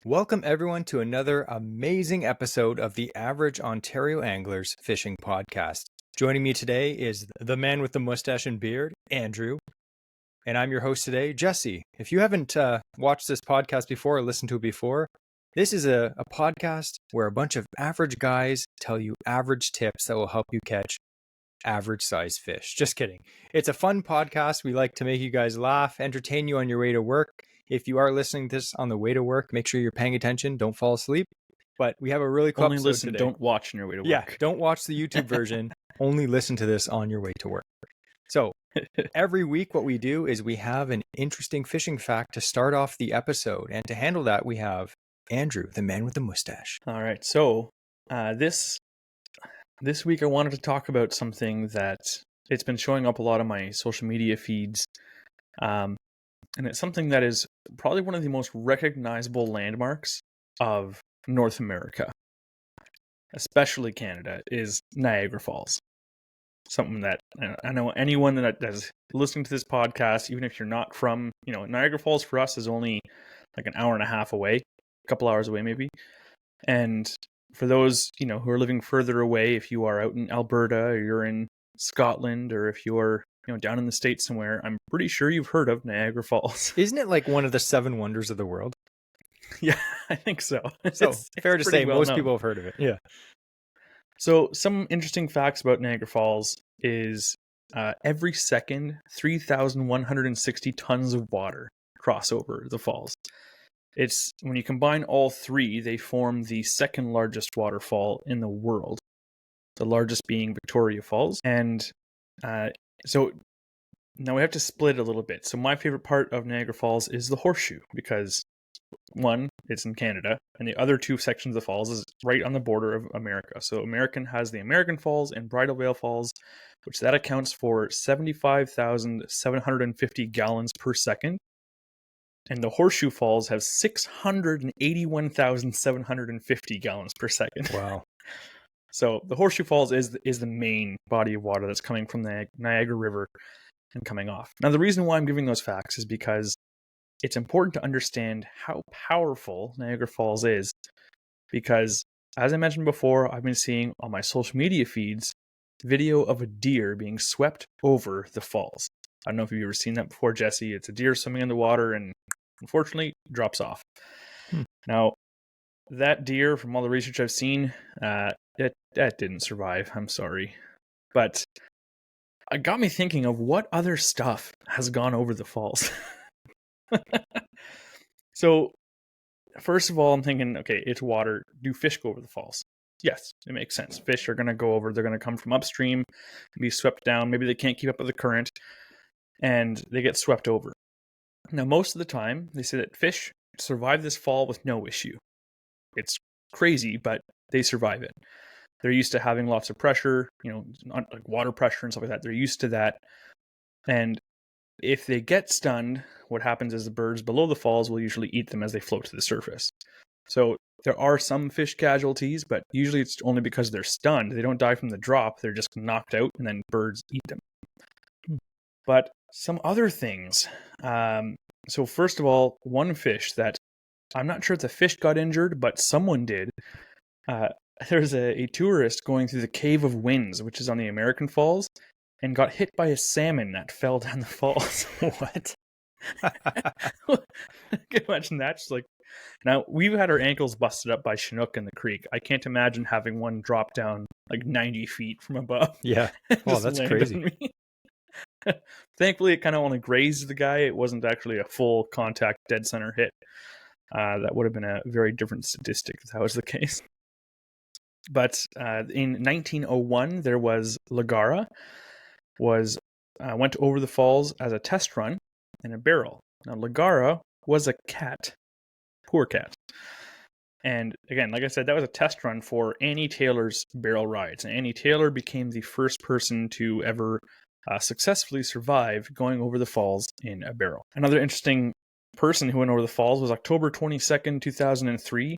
Welcome everyone to another amazing episode of the Average Ontario Anglers Fishing Podcast. Joining me today is the man with the mustache and beard, Andrew, and I'm your host today, Jesse. If you haven't watched this podcast before or listened to it before, this is a podcast where a bunch of average guys tell you average tips that will help you catch average size fish. Just kidding. It's a fun podcast. We like to make you guys laugh, entertain you on your way to work. If you are listening to this on the way to work, make sure you're paying attention. Don't fall asleep. But we have a really cool Only episode listen, today. don't watch on your way to work. Yeah, don't watch the YouTube version. Only listen to this on your way to work. So every week what we do is we have an interesting fishing fact to start off the episode. And to handle that, we have Andrew, the man with the mustache. All right. So this week I wanted to talk about something that it's been showing up a lot on my social media feeds. And it's something that is probably one of the most recognizable landmarks of North America, especially Canada, is Niagara Falls. Something that I know anyone that is listening to this podcast, even if you're not from, Niagara Falls for us is only like an hour and a half away, a couple hours away maybe. And for those, who are living further away, if you are out in Alberta or you're in Scotland or if you're, down in the States somewhere, I'm pretty sure you've heard of Niagara Falls. Isn't it like one of the 7 wonders of the world? Yeah, I think so. So fair to say, most people have heard of it. Yeah. So some interesting facts about Niagara Falls is every second, 3,160 tons of water cross over the falls. It's when you combine all three, they form the second largest waterfall in the world, the largest being Victoria Falls. And so now we have to split it a little bit. So my favorite part of Niagara Falls is the horseshoe because, one, it's in Canada, and the other two sections of the falls is right on the border of America. So American has the American Falls and Bridal Veil Falls, which that accounts for 75,750 gallons per second. And the Horseshoe Falls have 681,750 gallons per second. Wow. So the Horseshoe Falls is the main body of water that's coming from the Niagara River and coming off. Now, the reason why I'm giving those facts is because it's important to understand how powerful Niagara Falls is. Because, as I mentioned before, I've been seeing on my social media feeds video of a deer being swept over the falls. I don't know if you've ever seen that before, Jesse. It's a deer swimming in the water and unfortunately drops off. Now, that deer, from all the research I've seen, that didn't survive. I'm sorry. But it got me thinking of what other stuff has gone over the falls. So, first of all, I'm thinking, okay, it's water. Do fish go over the falls? Yes, it makes sense. Fish are going to go over. They're going to come from upstream and be swept down. Maybe they can't keep up with the current and they get swept over. Now, most of the time, they say that fish survive this fall with no issue. It's crazy, but they survive it. They're used to having lots of pressure, like water pressure and stuff like that. They're used to that. And if they get stunned, what happens is the birds below the falls will usually eat them as they float to the surface. So there are some fish casualties, but usually it's only because they're stunned. They don't die from the drop. They're just knocked out and then birds eat them. But some other things. So first of all, one fish that I'm not sure if the fish got injured, but someone did. There's a tourist going through the Cave of Winds, which is on the American Falls, and got hit by a salmon that fell down the falls. What? Can you imagine that? Just like, now, we've had our ankles busted up by Chinook in the creek. I can't imagine having one drop down like 90 feet from above. Yeah. Well, that's crazy. Thankfully, it kind of only grazed the guy. It wasn't actually a full contact dead center hit. That would have been a very different statistic if that was the case. But in 1901, there was Niagara went over the falls as a test run in a barrel. Now, Niagara was a cat. Poor cat. And again, like I said, that was a test run for Annie Taylor's barrel rides. And Annie Taylor became the first person to ever successfully survive going over the falls in a barrel. Another interesting person who went over the falls was October 22nd, 2003.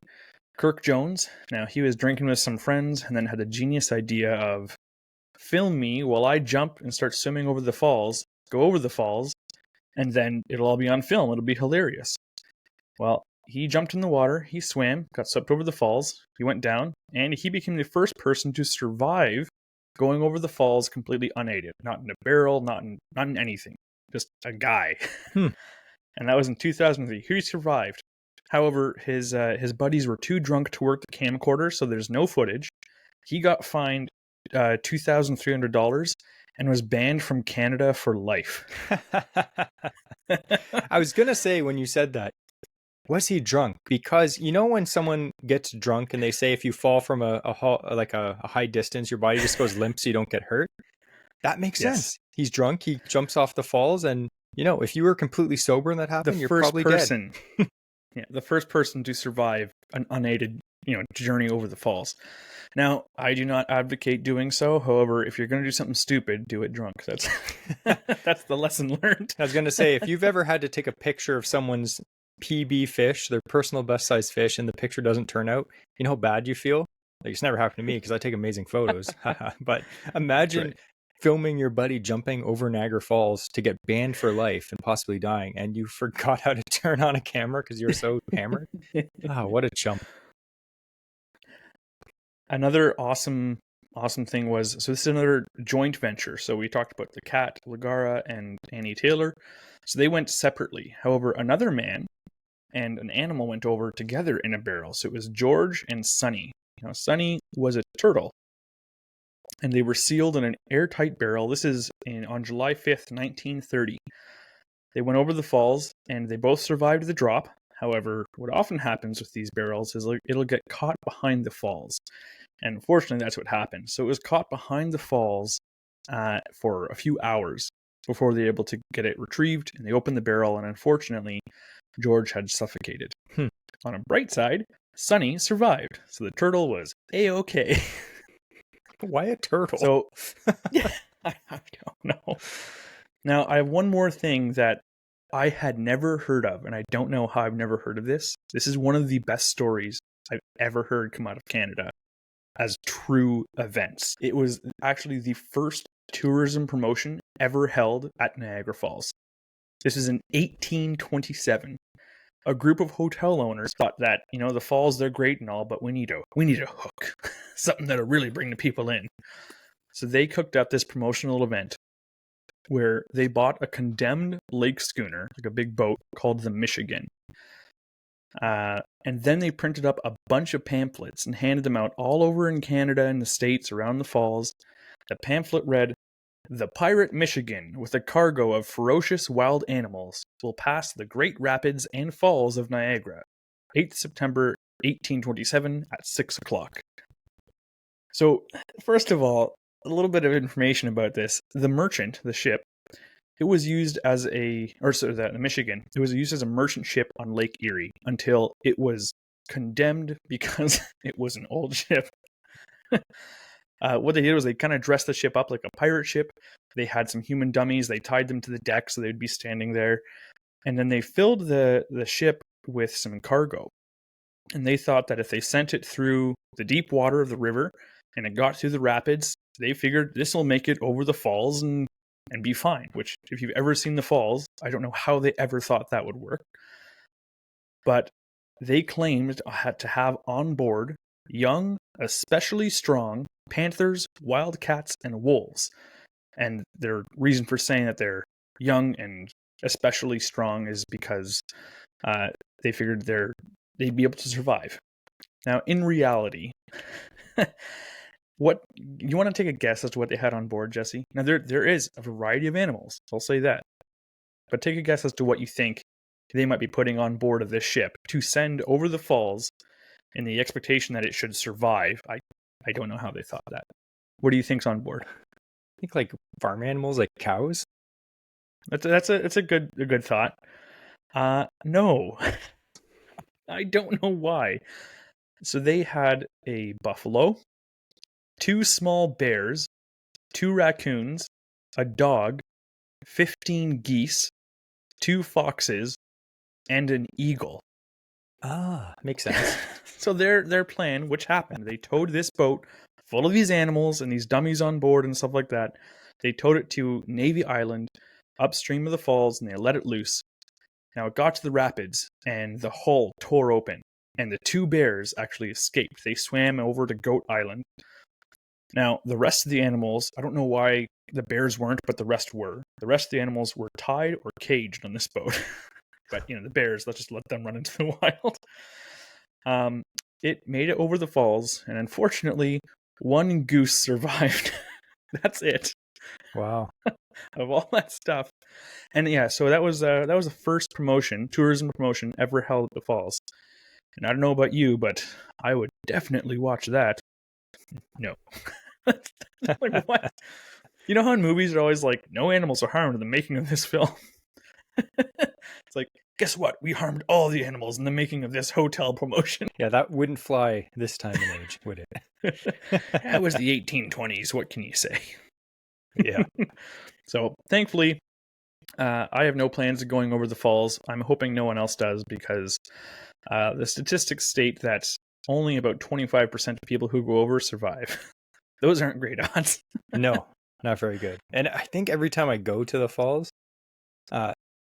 Kirk Jones. Now, he was drinking with some friends and then had the genius idea of film me while I jump and start swimming over the falls, go over the falls, and then it'll all be on film. It'll be hilarious. Well, he jumped in the water, he swam, got swept over the falls, he went down, and he became the first person to survive going over the falls completely unaided. Not in a barrel, not in anything. Just a guy. Hmm. And that was in 2003. He survived. However, his buddies were too drunk to work the camcorder, so there's no footage. He got fined $2,300 and was banned from Canada for life. I was going to say when you said that, was he drunk? Because you know when someone gets drunk and they say if you fall from a high distance, your body just goes limp so you don't get hurt? That makes sense. He's drunk, he jumps off the falls, and if you were completely sober and that happened, you're probably dead. Yeah, the first person to survive an unaided, journey over the falls. Now, I do not advocate doing so. However, if you're going to do something stupid, do it drunk. That's that's the lesson learned. I was going to say, if you've ever had to take a picture of someone's PB fish, their personal best size fish, and the picture doesn't turn out, you know how bad you feel? Like, it's never happened to me because I take amazing photos. But imagine filming your buddy jumping over Niagara Falls to get banned for life and possibly dying, and you forgot how to turn on a camera because you were so hammered. What a chump. Another awesome thing was, so this is another joint venture. So we talked about the cat, Ligara, and Annie Taylor. So they went separately. However, another man and an animal went over together in a barrel. So it was George and Sonny. Now, Sonny was a turtle, and they were sealed in an airtight barrel. This is on July 5th, 1930. They went over the falls, and they both survived the drop. However, what often happens with these barrels is it'll get caught behind the falls. And unfortunately, that's what happened. So it was caught behind the falls for a few hours before they were able to get it retrieved, and they opened the barrel, and unfortunately, George had suffocated. On a bright side, Sonny survived, so the turtle was A-okay. Why a turtle? So, yeah, I don't know. Now, I have one more thing that I had never heard of, and I don't know how I've never heard of this. This is one of the best stories I've ever heard come out of Canada as true events. It was actually the first tourism promotion ever held at Niagara Falls. This is in 1827. A group of hotel owners thought that, the falls, they're great and all, but we need a hook. Something that'll really bring the people in. So they cooked up this promotional event where they bought a condemned lake schooner, like a big boat, called the Michigan. And then they printed up a bunch of pamphlets and handed them out all over in Canada and the States around the falls. The pamphlet read, "The pirate Michigan, with a cargo of ferocious wild animals, will pass the great rapids and falls of Niagara, 8th September 1827 at 6 o'clock. So, first of all, a little bit of information about this. The Merchant, the ship, it was used as the Michigan, it was used as a merchant ship on Lake Erie until it was condemned because it was an old ship. What they did was they kind of dressed the ship up like a pirate ship. They had some human dummies. They tied them to the deck so they'd be standing there. And then they filled the ship with some cargo. And they thought that if they sent it through the deep water of the river and it got through the rapids, they figured this will make it over the falls and be fine. Which, if you've ever seen the falls, I don't know how they ever thought that would work. But they claimed to have on board young, especially strong panthers, wildcats, and wolves. And their reason for saying that they're young and especially strong is because they figured they'd be able to survive. Now, in reality, what you want to take a guess as to what they had on board, Jesse? Now, there is a variety of animals. I'll say that. But take a guess as to what you think they might be putting on board of this ship to send over the falls in the expectation that it should survive. I don't know how they thought that. What do you think's on board? I think like farm animals, like cows. That's a good thought. No, I don't know why. So they had a buffalo, 2 small bears, 2 raccoons, a dog, 15 geese, 2 foxes, and an eagle. Makes sense. So their plan, which happened, they towed this boat full of these animals and these dummies on board and stuff like that. They towed it to Navy Island, upstream of the falls, and they let it loose. Now it got to the rapids and the hull tore open and the two bears actually escaped. They swam over to Goat Island. Now, the rest of the animals, I don't know why the bears weren't, but the rest were. The rest of the animals were tied or caged on this boat. But, the bears, let's just let them run into the wild. It made it over the falls, and unfortunately, one goose survived. That's it. Wow. Of all that stuff. And yeah, so that was the first tourism promotion ever held at the falls. And I don't know about you, but I would definitely watch that. No. Like, what? You know how in movies are always like, no animals are harmed in the making of this film? It's like, guess what? We harmed all the animals in the making of this hotel promotion. Yeah, that wouldn't fly this time and age, would it? That was the 1820s. What can you say? Yeah. So thankfully, I have no plans of going over the falls. I'm hoping no one else does because the statistics state that only about 25% of people who go over survive. Those aren't great odds. No, not very good. And I think every time I go to the falls,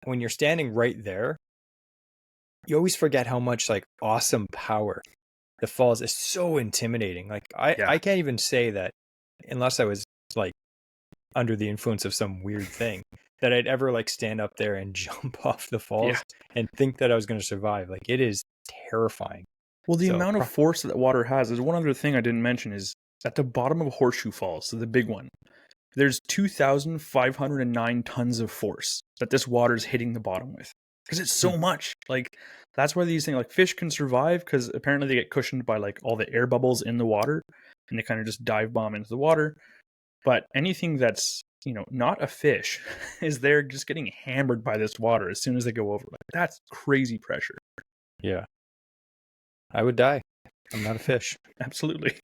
when you're standing right there, you always forget how much like awesome power the falls is. So intimidating. Like I can't even say that unless I was like under the influence of some weird thing that I'd ever like stand up there and jump off the falls and think that I was going to survive. Like it is terrifying. Well, the amount of force that water has is one other thing I didn't mention is at the bottom of Horseshoe Falls, so the big one, there's 2,509 tons of force that this water is hitting the bottom with because it's so much. Like that's why these things like fish can survive because apparently they get cushioned by like all the air bubbles in the water and they kind of just dive bomb into the water. But anything that's, not a fish is there just getting hammered by this water as soon as they go over. Like, that's crazy pressure. Yeah. I would die. I'm not a fish. Absolutely.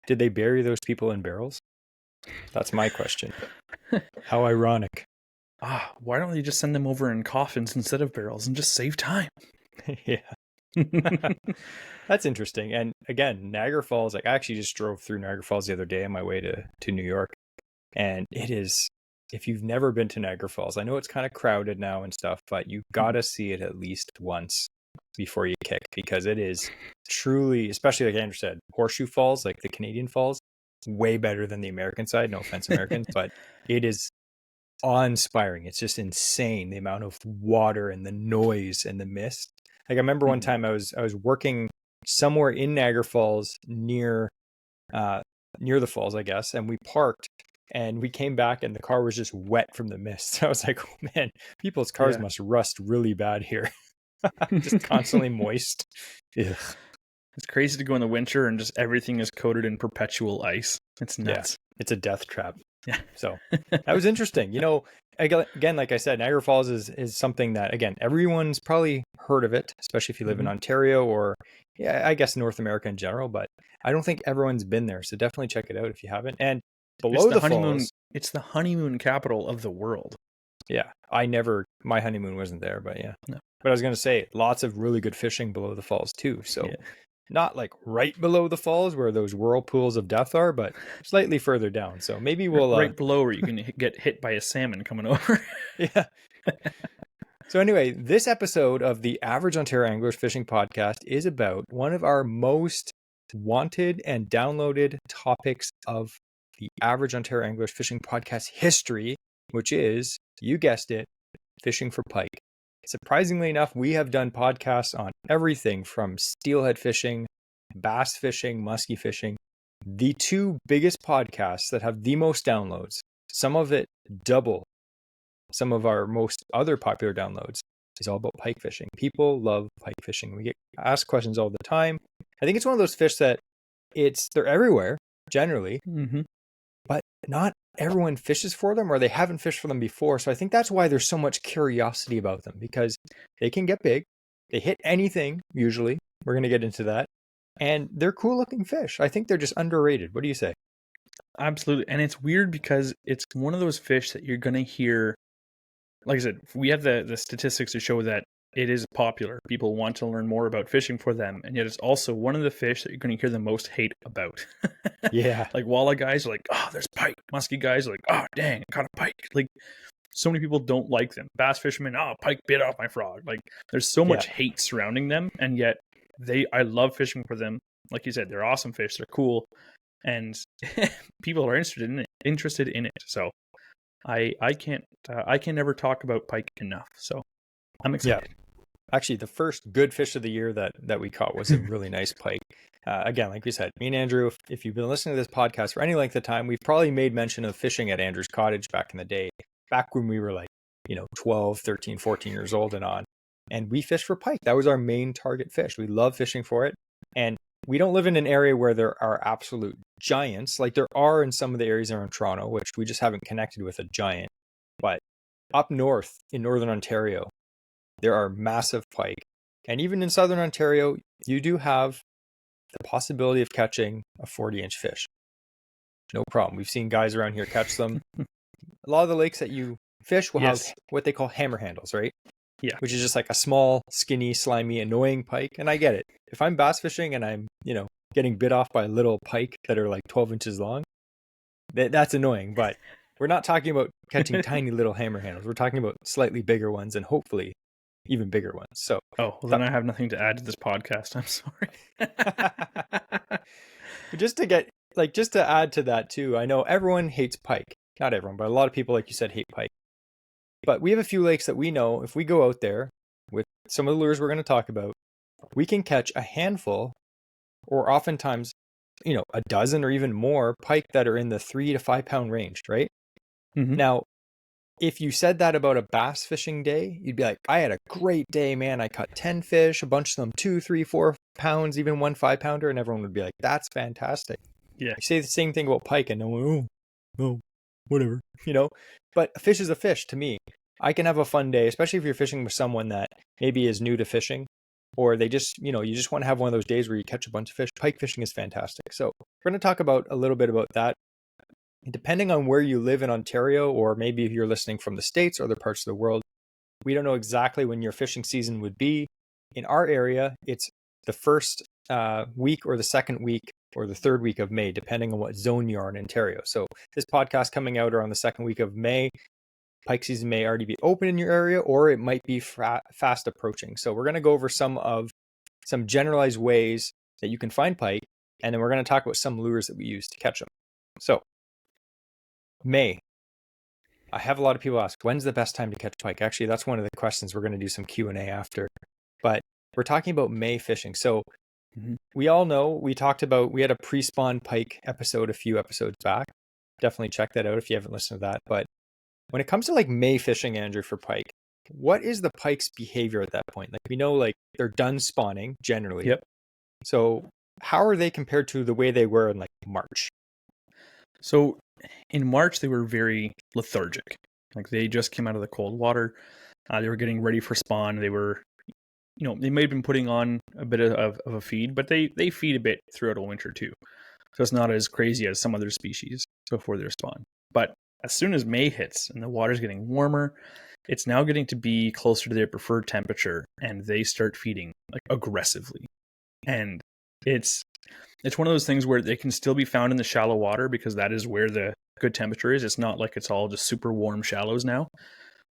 Did they bury those people in barrels? That's my question. How ironic. Why don't they just send them over in coffins instead of barrels and just save time? Yeah. That's interesting. And again, Niagara Falls, like I actually just drove through Niagara Falls the other day on my way to New York. And it is, if you've never been to Niagara Falls, I know it's kind of crowded now and stuff, but you've got to see it at least once before you kick because it is truly, especially like Andrew said, Horseshoe Falls, like the Canadian Falls, way better than the American side. No offense, Americans, but it is awe-inspiring. It's just insane the amount of water and the noise and the mist. Like I remember one time I was working somewhere in Niagara Falls near the falls, I guess, and we parked and we came back and the car was just wet from the mist. I was like, oh man, people's cars must rust really bad here. Just constantly moist. Ugh. It's crazy to go in the winter and just everything is coated in perpetual ice. It's nuts. Yeah, it's a death trap. Yeah. So that was interesting. Again, like I said, Niagara Falls is something that, again, everyone's probably heard of it, especially if you live in Ontario or, I guess North America in general, but I don't think everyone's been there. So definitely check it out if you haven't. And below the falls, it's the honeymoon capital of the world. Yeah. My honeymoon wasn't there, but yeah. No. But I was going to say, lots of really good fishing below the falls too. So not like right below the falls where those whirlpools of death are, but slightly further down. So maybe we'll... right below where you can get hit by a salmon coming over. Yeah. So anyway, this episode of the Average Ontario Anglers Fishing Podcast is about one of our most wanted and downloaded topics of the Average Ontario Anglers Fishing Podcast history, which is, you guessed it, fishing for pike. Surprisingly enough, we have done podcasts on everything from steelhead fishing, bass fishing, muskie fishing. The two biggest podcasts that have the most downloads, some of it double some of our most other popular downloads, is all about pike fishing. People love pike fishing. We get asked questions all the time. I think it's one of those fish that they're everywhere generally, but not everyone fishes for them or they haven't fished for them before. So I think that's why there's so much curiosity about them because they can get big. They hit anything usually. We're going to get into that. And they're cool looking fish. I think they're just underrated. What do you say? Absolutely. And it's weird because it's one of those fish that you're going to hear. Like I said, we have the statistics to show that it is popular. People want to learn more about fishing for them. And yet it's also one of the fish that you're going to hear the most hate about. Yeah. Like walleye guys are like, oh, there's pike. Muskie guys are like, oh, dang, I caught a pike. Like so many people don't like them. Bass fishermen, oh, pike bit off my frog. Like there's so much hate surrounding them, and yet I love fishing for them. Like you said, they're awesome fish. They're cool, and people are interested in it. So I can never talk about pike enough. So I'm excited. Yeah. Actually, the first good fish of the year that we caught was a really nice pike. Again, like we said, me and Andrew, if you've been listening to this podcast for any length of time, we've probably made mention of fishing at Andrew's cottage back in the day, back when we were like, 12, 13, 14 years old and on. And we fished for pike. That was our main target fish. We love fishing for it. And we don't live in an area where there are absolute giants. Like there are in some of the areas around Toronto, which we just haven't connected with a giant. But up north in Northern Ontario, there are massive pike. And even in Southern Ontario, you do have the possibility of catching a 40-inch fish. No problem. We've seen guys around here catch them. A lot of the lakes that you fish will have what they call hammer handles, right? Yeah. Which is just like a small, skinny, slimy, annoying pike. And I get it. If I'm bass fishing and I'm, getting bit off by little pike that are like 12 inches long, that's annoying. But we're not talking about catching tiny little hammer handles. We're talking about slightly bigger ones and hopefully even bigger ones. So, then I have nothing to add to this podcast. I'm sorry. just to add to that too, I know everyone hates pike. Not everyone, but a lot of people, like you said, hate pike. But we have a few lakes that we know if we go out there with some of the lures we're going to talk about, we can catch a handful or oftentimes, a dozen or even more pike that are in the 3 to 5 pound range, right? Mm-hmm. Now, if you said that about a bass fishing day, you'd be like, I had a great day, man. I caught 10 fish, a bunch of them 2, 3, 4 pounds, even 1 5-pounder. And everyone would be like, that's fantastic. Yeah. You say the same thing about pike and no one, oh, whatever, But a fish is a fish to me. I can have a fun day, especially if you're fishing with someone that maybe is new to fishing or they just, you just want to have one of those days where you catch a bunch of fish. Pike fishing is fantastic. So we're going to talk about a little bit about that. Depending on where you live in Ontario, or maybe if you're listening from the States or other parts of the world, we don't know exactly when your fishing season would be. In our area, it's the first week or the second week or the third week of May, depending on what zone you are in Ontario. So this podcast coming out around the second week of May, pike season may already be open in your area, or it might be fast approaching. So we're going to go over some generalized ways that you can find pike, and then we're going to talk about some lures that we use to catch them. So May. I have a lot of people ask, when's the best time to catch pike? Actually, that's one of the questions. We're going to do some Q&A after. But we're talking about May fishing. So we all know, we had a pre-spawn pike episode a few episodes back. Definitely check that out if you haven't listened to that. But when it comes to like May fishing, Andrew, for pike, what is the pike's behavior at that point? Like we know like they're done spawning generally. Yep. So how are they compared to the way they were in like March? So in March, they were very lethargic. Like they just came out of the cold water. They were getting ready for spawn. They were, they may have been putting on a bit of a feed, but they feed a bit throughout a winter too. So it's not as crazy as some other species before their spawn. But as soon as May hits and the water's getting warmer, it's now getting to be closer to their preferred temperature, and they start feeding like aggressively. And it's one of those things where they can still be found in the shallow water because that is where the good temperature is. It's not like it's all just super warm shallows now,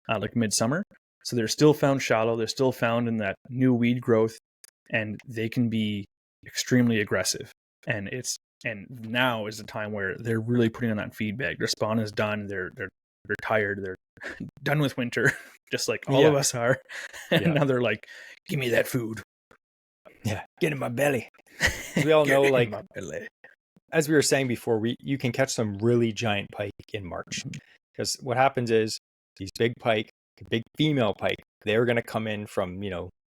like midsummer. So they're still found shallow. They're still found in that new weed growth, and they can be extremely aggressive. And now is the time where they're really putting on that feedback. Their spawn is done. They're tired. They're done with winter, just like all of us are. And now they're like, give me that food. Yeah, get in my belly. We all know, like, as we were saying before, you can catch some really giant pike in March. Because what happens is these big pike, big female pike, they're going to come in from,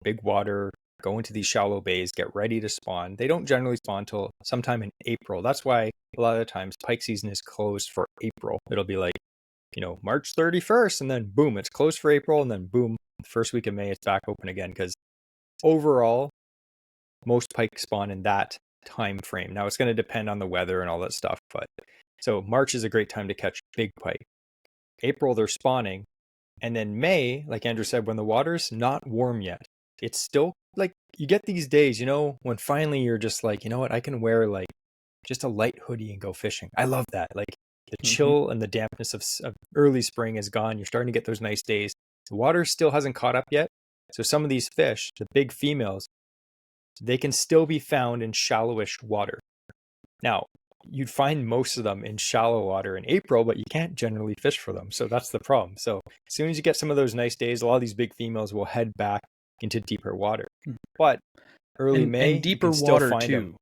big water, go into these shallow bays, get ready to spawn. They don't generally spawn until sometime in April. That's why a lot of the times pike season is closed for April. It'll be like, March 31st, and then boom, it's closed for April, and then boom, the first week of May, it's back open again. Because overall, most pike spawn in that time frame. Now it's going to depend on the weather and all that stuff, but so March is a great time to catch big pike. April, they're spawning. And then May, like Andrew said, when the water's not warm yet, it's still like you get these days, when finally you're just like, you know what, I can wear like just a light hoodie and go fishing. I love that. Like The chill and the dampness of early spring is gone. You're starting to get those nice days. The water still hasn't caught up yet. So some of these fish, the big females, they can still be found in shallowish water. Now, you'd find most of them in shallow water in April, but you can't generally fish for them. So that's the problem. So as soon as you get some of those nice days, a lot of these big females will head back into deeper water. But early May, deeper you can still water find too. them.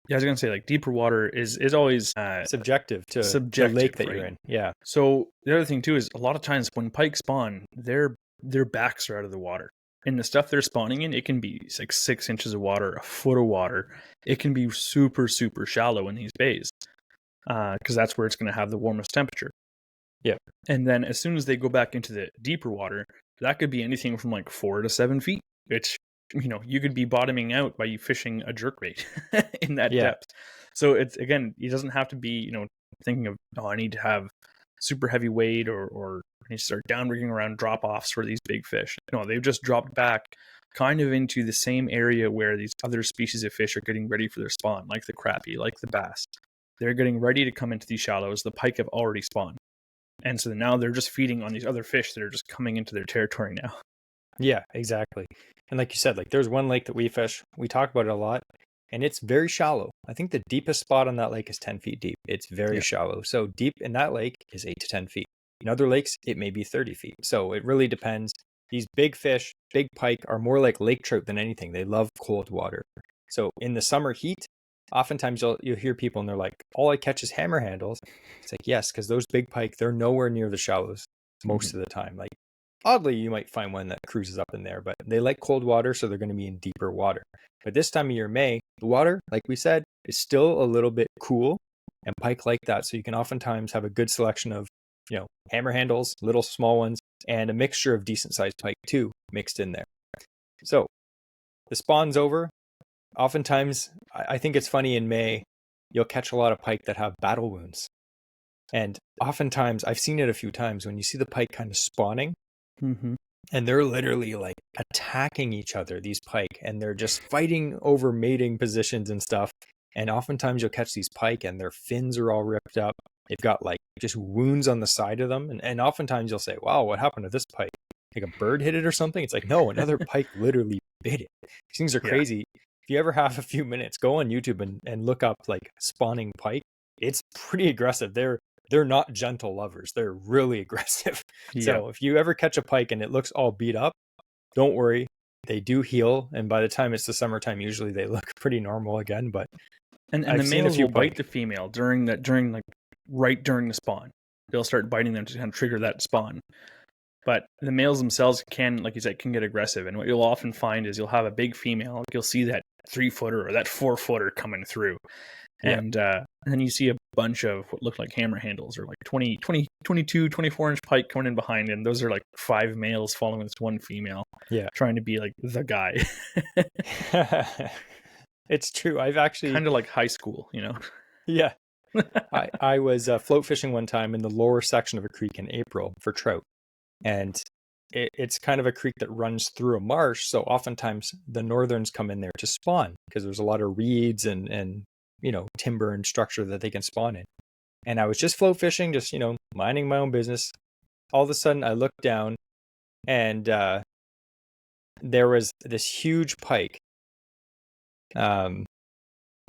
Yeah, I was gonna say like deeper water is always Subjective to the lake that you're in. Yeah. So the other thing too is a lot of times when pike spawn, their backs are out of the water. And the stuff they're spawning in, it can be like 6 inches of water, a foot of water. It can be super, super shallow in these bays because that's where it's going to have the warmest temperature. Yeah. And then as soon as they go back into the deeper water, that could be anything from like 4 to 7 feet, which, you could be bottoming out by you fishing a jerkbait in that depth. So it's, again, it doesn't have to be, thinking of, I need to have super heavy weight or I need to start down rigging around drop-offs for these big fish. No, they've just dropped back kind of into the same area where these other species of fish are getting ready for their spawn, like the crappie, like the bass. They're getting ready to come into these shallows. The pike have already spawned. And so now they're just feeding on these other fish that are just coming into their territory now. Yeah, exactly. And like you said, like there's one lake that we fish. We talk about it a lot. And it's very shallow. I think the deepest spot on that lake is 10 feet deep. It's very shallow. So deep in that lake is 8 to 10 feet. In other lakes, it may be 30 feet. So it really depends. These big fish, big pike, are more like lake trout than anything. They love cold water. So in the summer heat, oftentimes you'll hear people and they're like, all I catch is hammer handles. It's like, yes, because those big pike, they're nowhere near the shallows most of the time. Like, oddly, you might find one that cruises up in there, but they like cold water, so they're going to be in deeper water. But this time of year, May, the water, like we said, is still a little bit cool, and pike like that. So you can oftentimes have a good selection of, hammer handles, little small ones, and a mixture of decent sized pike too, mixed in there. So the spawn's over. Oftentimes, I think it's funny in May, you'll catch a lot of pike that have battle wounds. And oftentimes, I've seen it a few times when you see the pike kind of spawning, and they're literally like attacking each other, these pike, and they're just fighting over mating positions and stuff. And oftentimes you'll catch these pike and their fins are all ripped up. They've got like just wounds on the side of them. And oftentimes you'll say, wow, what happened to this pike? Like a bird hit it or something? It's like, no, another pike literally bit it. These things are crazy. If you ever have a few minutes, go on YouTube and look up like spawning pike. It's pretty aggressive. They're not gentle lovers. They're really aggressive. So if you ever catch a pike and it looks all beat up, don't worry. They do heal. And by the time it's the summertime, usually they look pretty normal again. But and the males will bite the female during right during the spawn. They'll start biting them to kind of trigger that spawn. But the males themselves can, like you said, can get aggressive. And what you'll often find is you'll have a big female. Like you'll see that 3-footer or that 4-footer coming through. And then you see a bunch of what look like hammer handles or like 20, 22, 24-inch pike coming in behind. And those are like 5 males following this one female. Yeah. Trying to be like the guy. It's true. I've actually... kind of like high school, Yeah. I was float fishing one time in the lower section of a creek in April for trout. And it's kind of a creek that runs through a marsh. So oftentimes the northerns come in there to spawn because there's a lot of reeds and timber and structure that they can spawn in. And I was just float fishing, just, minding my own business. All of a sudden I looked down and there was this huge pike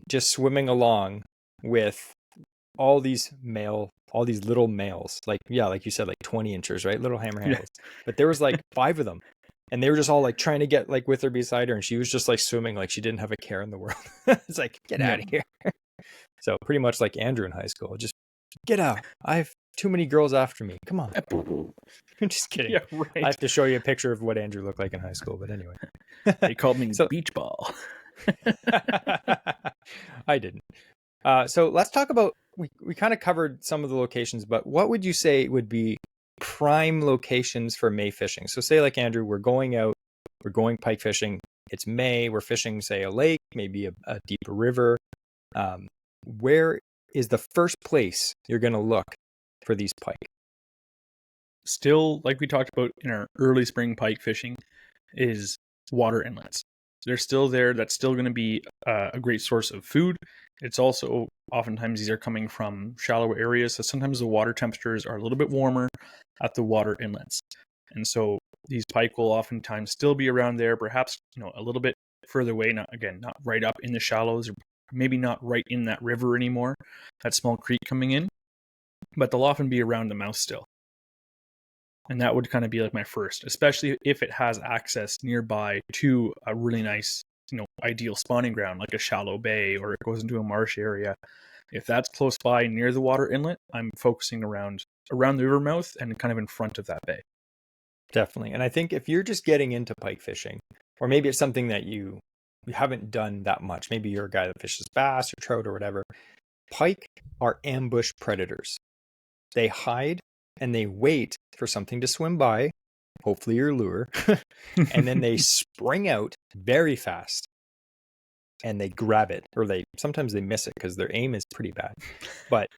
just swimming along with all these little males, like you said, like 20 inches, right? Little hammer handles. Yeah. But there was like 5 of them. And they were just all like trying to get like with her beside her. And she was just like swimming like she didn't have a care in the world. It's like, get out of here. So pretty much like Andrew in high school, just get out. I have too many girls after me. Come on. I'm just kidding. Yeah, right. I have to show you a picture of what Andrew looked like in high school. But anyway. They called me beach ball. I didn't. So let's talk about, we kind of covered some of the locations, but what would you say would be prime locations for May fishing? So say like Andrew, we're going pike fishing. It's May, we're fishing, say, a lake, maybe a deeper river. Where is the first place you're going to look for these pike? Still, like we talked about in our early spring pike fishing, is water inlets. They're still there. That's still going to be a great source of food. It's also oftentimes these are coming from shallow areas. So sometimes the water temperatures are a little bit warmer at the water inlets. And so these pike will oftentimes still be around there, perhaps, a little bit further away, not right up in the shallows, or maybe not right in that river anymore, that small creek coming in, but they'll often be around the mouth still. And that would kind of be like my first, especially if it has access nearby to a really nice, ideal spawning ground, like a shallow bay, or it goes into a marsh area. If that's close by near the water inlet, I'm focusing around the river mouth and kind of in front of that bay. Definitely. And I think if you're just getting into pike fishing, or maybe it's something that you haven't done that much, maybe you're a guy that fishes bass or trout or whatever, pike are ambush predators. They hide and they wait for something to swim by, hopefully your lure, and then they spring out very fast and they grab it, or sometimes they miss it because their aim is pretty bad, but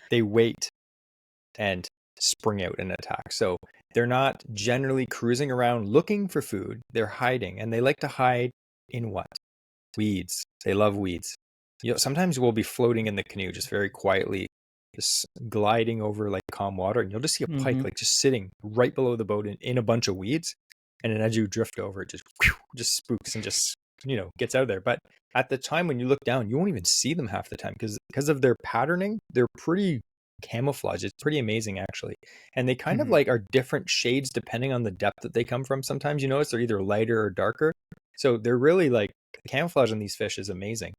they wait and spring out and attack. So they're not generally cruising around looking for food. They're hiding, and they like to hide in what? Weeds. They love weeds. Sometimes we'll be floating in the canoe just very quietly, just gliding over like calm water, and you'll just see a pike like just sitting right below the boat in a bunch of weeds. And then as you drift over, it just spooks and just gets out of there. But at the time when you look down, you won't even see them half the time because of their patterning. They're pretty camouflage. It's pretty amazing, actually. And they kind of like are different shades depending on the depth that they come from. Sometimes you notice they're either lighter or darker. So they're really like, the camouflage on these fish is amazing.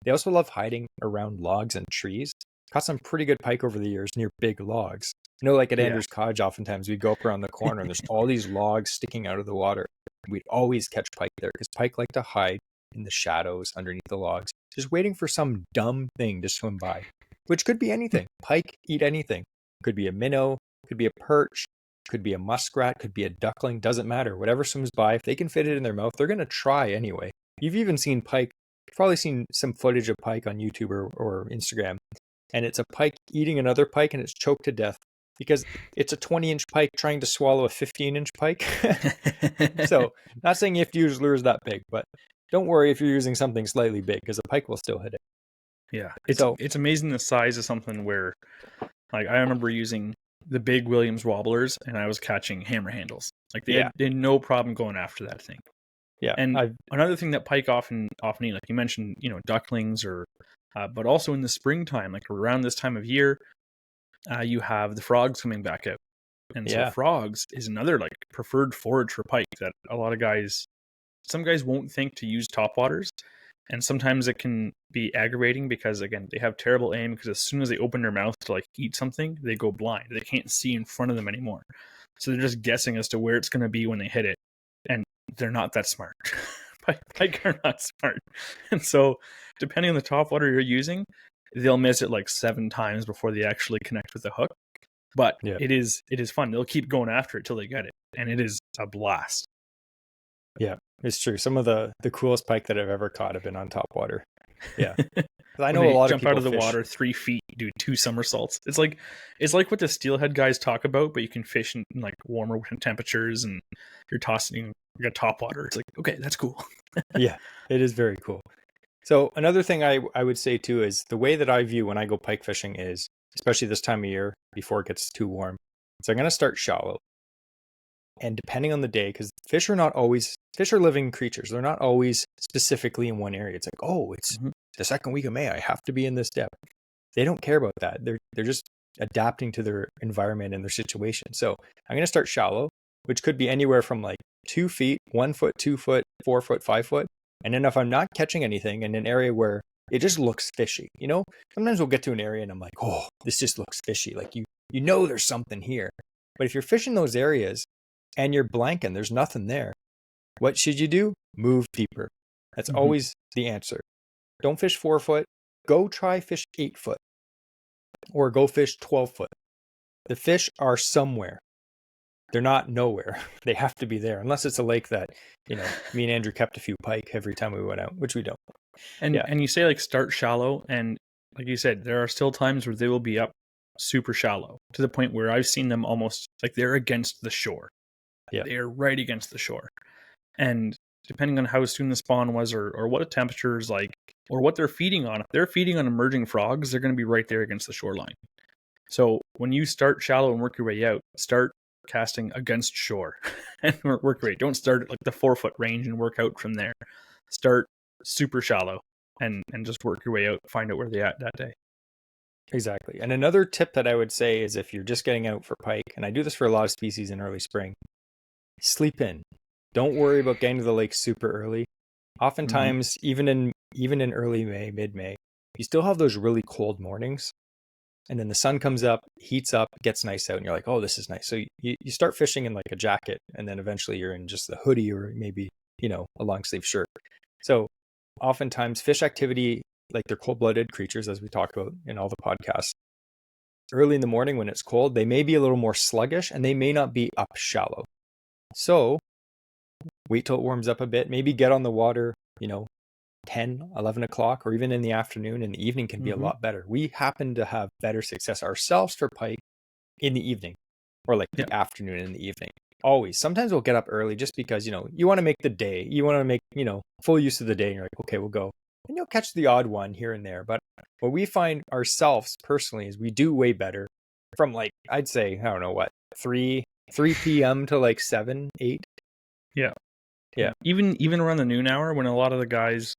They also love hiding around logs and trees. Caught some pretty good pike over the years near big logs. Like at Andrews Cottage, oftentimes we go up around the corner and there's all these logs sticking out of the water. We'd always catch pike there because pike like to hide in the shadows underneath the logs, just waiting for some dumb thing to swim by, which could be anything. Pike eat anything. Could be a minnow, could be a perch, could be a muskrat, could be a duckling, doesn't matter. Whatever swims by, if they can fit it in their mouth, they're going to try anyway. You've even seen pike, you've probably seen some footage of pike on YouTube or Instagram, and it's a pike eating another pike and it's choked to death because it's a 20-inch pike trying to swallow a 15-inch pike. So, not saying you have to use lures that big, but don't worry if you're using something slightly big because a pike will still hit it. Yeah, it's amazing the size of something where, like, I remember using the big Williams wobblers and I was catching hammer handles. Like they had no problem going after that thing. Yeah, and another thing that pike often eat, like you mentioned, ducklings, or but also in the springtime, like around this time of year, you have the frogs coming back out, and so frogs is another like preferred forage for pike that some guys won't think to use topwaters. And sometimes it can be aggravating because, again, they have terrible aim because as soon as they open their mouth to like eat something, they go blind. They can't see in front of them anymore. So they're just guessing as to where it's going to be when they hit it. And they're not that smart. Pike are not smart. And so depending on the topwater you're using, they'll miss it like 7 times before they actually connect with the hook. But it is fun. They'll keep going after it till they get it. And it is a blast. Yeah, it's true. Some of the coolest pike that I've ever caught have been on top water. Yeah. I know a lot of people jump out of the water 3 feet, do 2 somersaults. It's like what the steelhead guys talk about, but you can fish in like warmer temperatures and you're tossing, you got top water. It's like, okay, that's cool. Yeah, it is very cool. So another thing I would say too is the way that I view when I go pike fishing is, especially this time of year before it gets too warm, so I'm going to start shallow. And depending on the day, because fish are living creatures. They're not always specifically in one area. It's like, oh, it's the second week of May. I have to be in this depth. They don't care about that. They're just adapting to their environment and their situation. So I'm going to start shallow, which could be anywhere from like 2 feet, 1 foot, 2 foot, 4 foot, 5 foot. And then if I'm not catching anything in an area where it just looks fishy, sometimes we'll get to an area and I'm like, oh, this just looks fishy. Like there's something here. But if you're fishing those areas and you're blanking, there's nothing there, what should you do? Move deeper. That's always the answer. Don't fish 4 foot. Go try fish 8 foot or go fish 12 foot. The fish are somewhere. They're not nowhere. They have to be there, unless it's a lake that, me and Andrew kept a few pike every time we went out, which we don't. And you say like start shallow, and like you said, there are still times where they will be up super shallow to the point where I've seen them almost like they're against the shore. Yeah. They are right against the shore. And depending on how soon the spawn was or what the temperature is like or what they're feeding on. If they're feeding on emerging frogs, they're going to be right there against the shoreline. So when you start shallow and work your way out, start casting against shore and work your way. Don't start at like the 4-foot range and work out from there. Start super shallow and just work your way out, find out where they're at that day. Exactly. And another tip that I would say is if you're just getting out for pike, and I do this for a lot of species in early spring, sleep in. Don't worry about getting to the lake super early. Oftentimes, even in early May, mid-May, you still have those really cold mornings. And then the sun comes up, heats up, gets nice out, and you're like, oh, this is nice. So you start fishing in like a jacket, and then eventually you're in just the hoodie or maybe, a long sleeve shirt. So oftentimes fish activity, like they're cold-blooded creatures, as we talk about in all the podcasts. Early in the morning when it's cold, they may be a little more sluggish and they may not be up shallow. So wait till it warms up a bit, maybe get on the water, 10, 11 o'clock, or even in the afternoon. In the evening can be a lot better. We happen to have better success ourselves for pike in the evening, or like the afternoon and the evening. Always. Sometimes we'll get up early just because, you want to make the day. You want to make, full use of the day. And you're like, okay, we'll go. And you'll catch the odd one here and there. But what we find ourselves personally is we do way better from like, I'd say, I don't know what, 3 p.m. to like 7, 8. Yeah. Yeah. Even around the noon hour when a lot of the guys,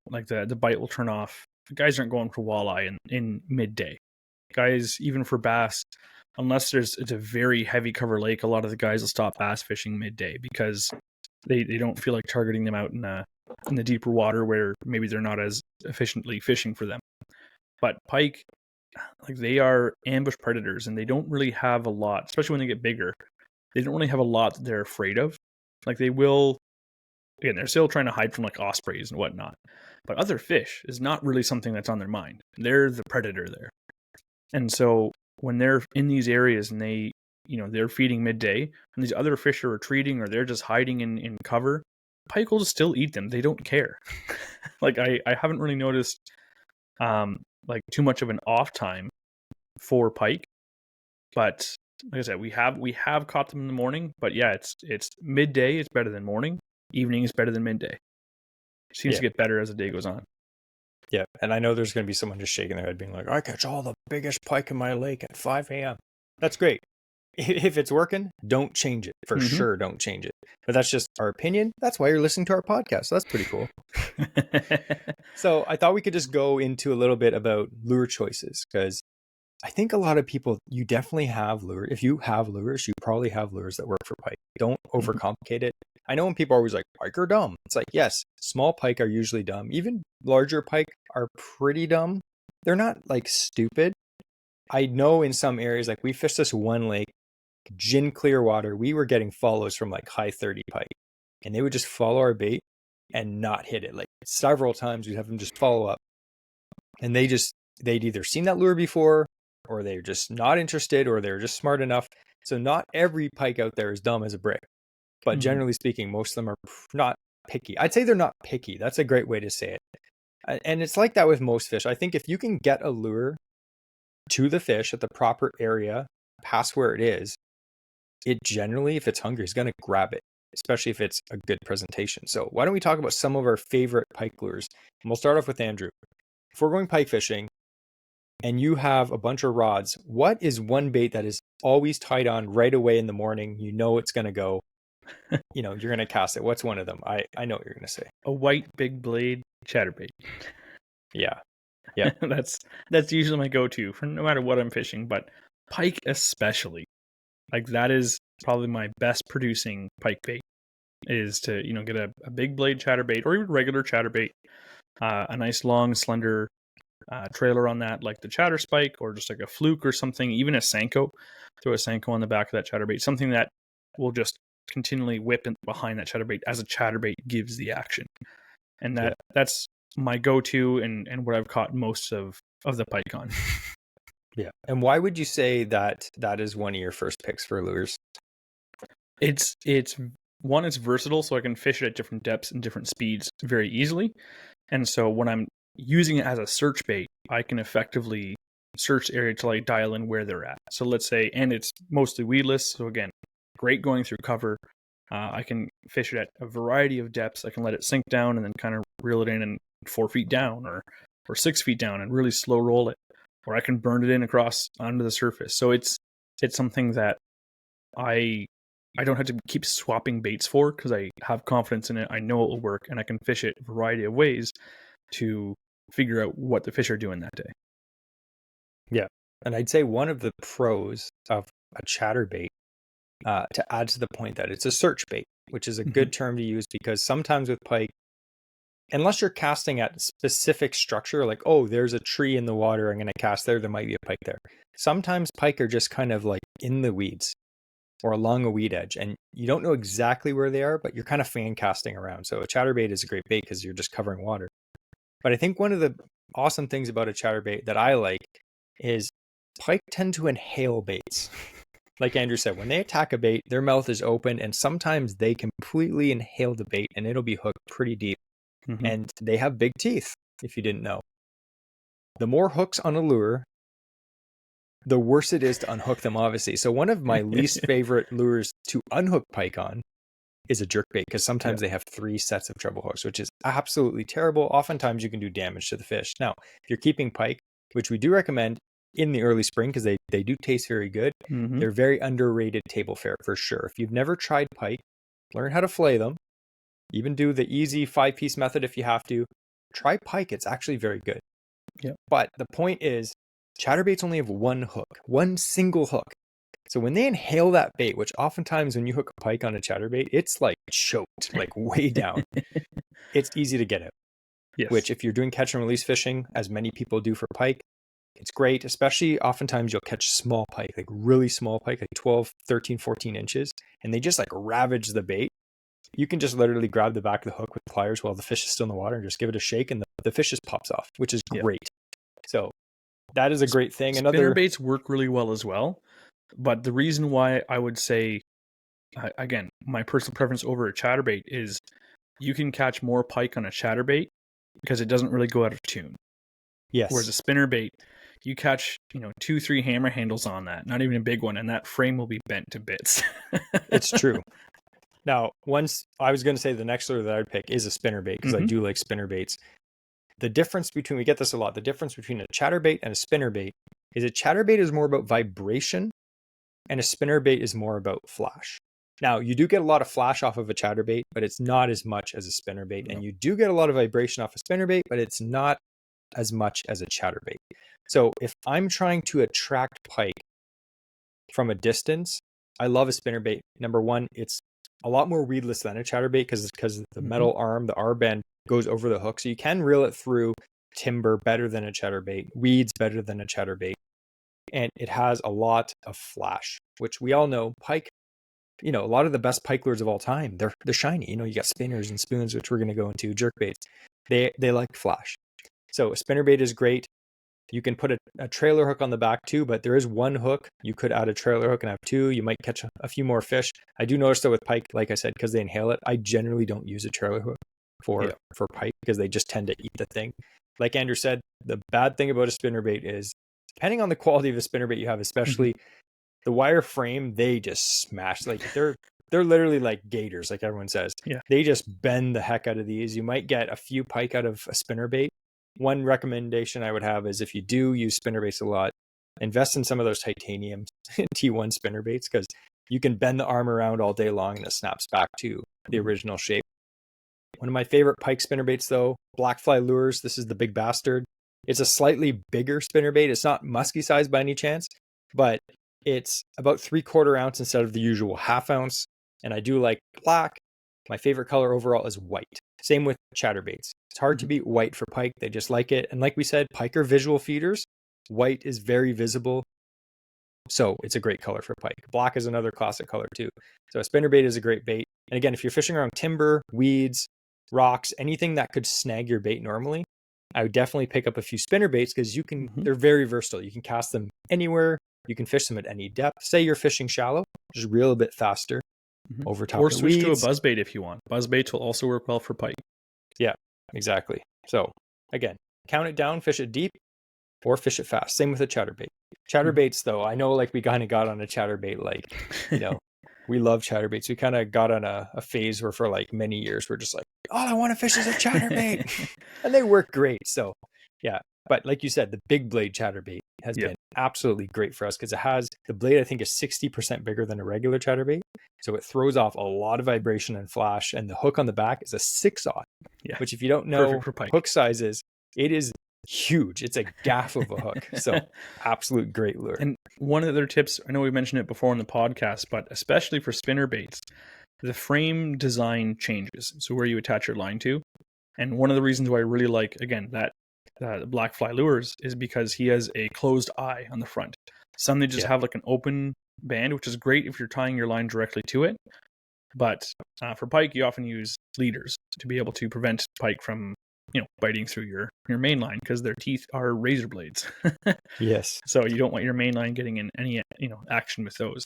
like the bite will turn off. The guys aren't going for walleye in midday. Guys, even for bass, unless it's a very heavy cover lake, a lot of the guys will stop bass fishing midday because they don't feel like targeting them out in the deeper water where maybe they're not as efficiently fishing for them. But pike, like they are ambush predators and they don't really have a lot, especially when they get bigger. They don't really have a lot that they're afraid of. Like they will, again, they're still trying to hide from like ospreys and whatnot. But other fish is not really something that's on their mind. They're the predator there. And so when they're in these areas and they're feeding midday and these other fish are retreating or they're just hiding in cover, pike will just still eat them. They don't care. Like I haven't really noticed like too much of an off time for pike. But like I said, we have caught them in the morning, but yeah, it's midday is better than morning. Evening is better than midday. It seems to get better as the day goes on. Yeah, and I know there's going to be someone just shaking their head being like, I catch all the biggest pike in my lake at 5 a.m. That's great. If it's working, don't change it. For sure, don't change it. But that's just our opinion. That's why you're listening to our podcast. So that's pretty cool. So I thought we could just go into a little bit about lure choices because I think a lot of people, you definitely have lures. If you have lures, you probably have lures that work for pike. Don't overcomplicate it. I know when people are always like, pike are dumb. It's like, yes, small pike are usually dumb. Even larger pike are pretty dumb. They're not like stupid. I know in some areas, like we fished this one lake, gin clear water. We were getting follows from like high 30 pike and they would just follow our bait and not hit it. Like several times we'd have them just follow up and they'd either seen that lure before or they're just not interested, or they're just smart enough. So not every pike out there is dumb as a brick. But generally speaking, most of them are not picky. I'd say they're not picky. That's a great way to say it. And it's like that with most fish. I think if you can get a lure to the fish at the proper area, past where it is, it generally, if it's hungry, is going to grab it, especially if it's a good presentation. So why don't we talk about some of our favorite pike lures? And we'll start off with Andrew. If we're going pike fishing, and you have a bunch of rods, what is one bait that is always tied on right away in the morning? You know it's going to go, you're going to cast it. What's one of them? I know what you're going to say. A white big blade chatterbait. Yeah. That's usually my go-to for no matter what I'm fishing, but pike especially. Like that is probably my best producing pike bait is to, get a big blade chatterbait or even regular chatterbait, a nice long slender trailer on that, like the chatter spike or just like a fluke or something, even a Senko. Throw a Senko on the back of that chatterbait, something that will just continually whip behind that chatterbait as a chatterbait gives the action. And that's my go-to and what I've caught most of the pike on. Yeah. And why would you say that is one of your first picks for lures? It's one, it's versatile, so I can fish it at different depths and different speeds very easily. And so when I'm using it as a search bait, I can effectively search the area to like dial in where they're at. So let's say, and it's mostly weedless. So again, great going through cover, I can fish it at a variety of depths. I can let it sink down and then kind of reel it in and 4 feet down or 6 feet down and really slow roll it. Or I can burn it in across onto the surface. So it's something that I don't have to keep swapping baits for, because I have confidence in it. I know it will work, and I can fish it a variety of ways to figure out what the fish are doing that day. Yeah. And I'd say one of the pros of a chatterbait, to add to the point that it's a search bait, which is a good term to use, because sometimes with pike, unless you're casting at specific structure, like, oh, there's a tree in the water, I'm going to cast there might be a pike there. Sometimes pike are just kind of like in the weeds or along a weed edge, and you don't know exactly where they are, but you're kind of fan casting around. So a chatterbait is a great bait because you're just covering water. But I think one of the awesome things about a chatterbait that I like is pike tend to inhale baits. Like Andrew said, when they attack a bait, their mouth is open, and sometimes they completely inhale the bait and it'll be hooked pretty deep. And they have big teeth, if you didn't know. The more hooks on a lure, the worse it is to unhook them, obviously. So one of my least favorite lures to unhook pike on is a jerkbait, because sometimes they have 3 sets of treble hooks, which is absolutely terrible. Oftentimes you can do damage to the fish. Now, if you're keeping pike, which we do recommend in the early spring because they do taste very good, they're very underrated table fare for sure. If you've never tried pike, learn how to fillet them. Even do the easy 5-piece method if you have to. Try pike, it's actually very good. Yep. But the point is, chatterbaits only have 1 hook, 1 single hook. So when they inhale that bait, which oftentimes when you hook a pike on a chatterbait, it's like choked, like way down. It's easy to get out. Yes. Which if you're doing catch and release fishing, as many people do for pike, it's great. Especially oftentimes you'll catch small pike, like really small pike, like 12, 13, 14 inches. And they just like ravage the bait. You can just literally grab the back of the hook with pliers while the fish is still in the water and just give it a shake, and the fish just pops off, which is great. So that is a great thing. Spinner baits work really well as well. But the reason why I would say, again, my personal preference over a chatterbait is you can catch more pike on a chatterbait because it doesn't really go out of tune. Yes. Whereas a spinnerbait, you catch 2-3 hammer handles on that, not even a big one, and that frame will be bent to bits. It's true. Now, once I was going to say the next lure that I'd pick is a spinnerbait, because I do like spinnerbaits. The difference between, we get this a lot, the difference between a chatterbait and a spinnerbait is a chatterbait is more about vibration and a spinnerbait is more about flash. Now, you do get a lot of flash off of a chatterbait, but it's not as much as a spinnerbait. No. And you do get a lot of vibration off a spinnerbait, but it's not as much as a chatterbait. So if I'm trying to attract pike from a distance, I love a spinnerbait. Number one, it's a lot more weedless than a chatterbait because the metal arm, the R-bend, goes over the hook. So you can reel it through timber better than a chatterbait, weeds better than a chatterbait. And it has a lot of flash, which we all know pike, a lot of the best pike lures of all time, they're shiny. You got spinners and spoons, which we're going to go into, jerkbaits. They like flash. So a spinnerbait is great. You can put a trailer hook on the back too, but there is 1 hook. You could add a trailer hook and have 2. You might catch a few more fish. I do notice that with pike, like I said, because they inhale it, I generally don't use a trailer hook for pike because they just tend to eat the thing. Like Andrew said, the bad thing about a spinnerbait is, depending on the quality of the spinnerbait you have, especially the wire frame, they just smash. Like they're literally like gators, like everyone says. Yeah. They just bend the heck out of these. You might get a few pike out of a spinnerbait. One recommendation I would have is, if you do use spinnerbaits a lot, invest in some of those titanium T1 spinnerbaits, because you can bend the arm around all day long and it snaps back to the original shape. One of my favorite pike spinnerbaits though, Blackfly Lures. This is the big bastard. It's a slightly bigger spinnerbait. It's not musky sized by any chance, but it's about 3/4 ounce instead of the usual 1/2 ounce. And I do like black. My favorite color overall is white. Same with chatterbaits. It's hard to beat white for pike. They just like it. And like we said, pike are visual feeders. White is very visible. So it's a great color for pike. Black is another classic color too. So a spinnerbait is a great bait. And again, if you're fishing around timber, weeds, rocks, anything that could snag your bait normally, I would definitely pick up a few spinnerbaits, because you can, they're very versatile. You can cast them anywhere. You can fish them at any depth. Say you're fishing shallow, just reel a bit faster over top of the weeds. Or switch to a buzzbait if you want. Buzzbaits will also work well for pike. Yeah, exactly. So again, count it down, fish it deep, or fish it fast. Same with a chatterbait. Chatterbaits though, I know like we kind of got on a chatterbait, like, We love chatterbaits. We kind of got on a phase where for like many years, we're just like, all I want to fish is a chatterbait. And they work great. So yeah. But like you said, the big blade chatterbait has been absolutely great for us because it has the blade, I think, is 60% bigger than a regular chatterbait. So it throws off a lot of vibration and flash. And the hook on the back is a 6/0, which if you don't know hook sizes, it is huge. It's a gaff of a hook. So absolute great lure. And one of their tips, I know we mentioned it before on the podcast, but especially for spinner baits, the frame design changes. So where you attach your line to. And one of the reasons why I really like, again, that black fly lures is because he has a closed eye on the front. Some they just have like an open band, which is great if you're tying your line directly to it. But for pike, you often use leaders to be able to prevent pike from, biting through your main line because their teeth are razor blades. Yes. So you don't want your main line getting in any, action with those.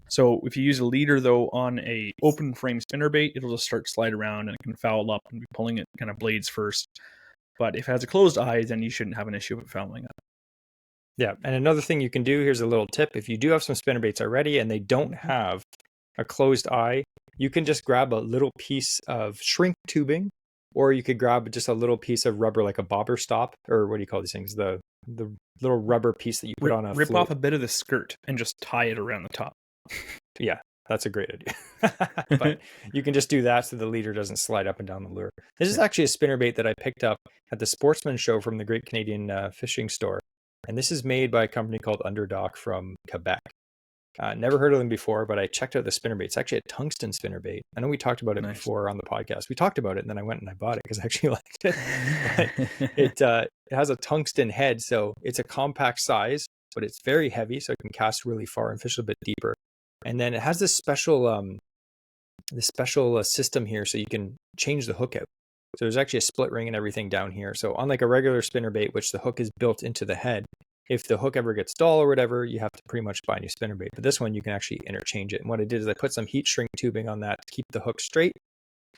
So if you use a leader though on a open frame spinnerbait, it'll just start to slide around and it can foul up and be pulling it kind of blades first. But if it has a closed eye, then you shouldn't have an issue with fouling up. Yeah. And another thing you can do, here's a little tip. If you do have some spinnerbaits already and they don't have a closed eye, you can just grab a little piece of shrink tubing, or you could grab just a little piece of rubber, like a bobber stop, or what do you call these things? The little rubber piece that you put on a rip float. off a bit of the skirt and just tie it around the top. Yeah. That's a great idea. But you can just do that so the leader doesn't slide up and down the lure. This is actually a spinnerbait that I picked up at the Sportsman Show from the Great Canadian Fishing Store. And this is made by a company called Underdock from Quebec. Never heard of them before, but I checked out the spinnerbait. It's actually a tungsten spinnerbait. I know we talked about it before on the podcast. We talked about it and then I went and I bought it because I actually liked it. But it has a tungsten head, so it's a compact size, but it's very heavy, so it can cast really far and fish a bit deeper. And then it has this special system here, so you can change the hook out. So there's actually a split ring and everything down here. So unlike a regular spinnerbait, which the hook is built into the head, if the hook ever gets dull or whatever, you have to pretty much buy a new spinnerbait. But this one, you can actually interchange it. And what I did is I put some heat shrink tubing on that to keep the hook straight.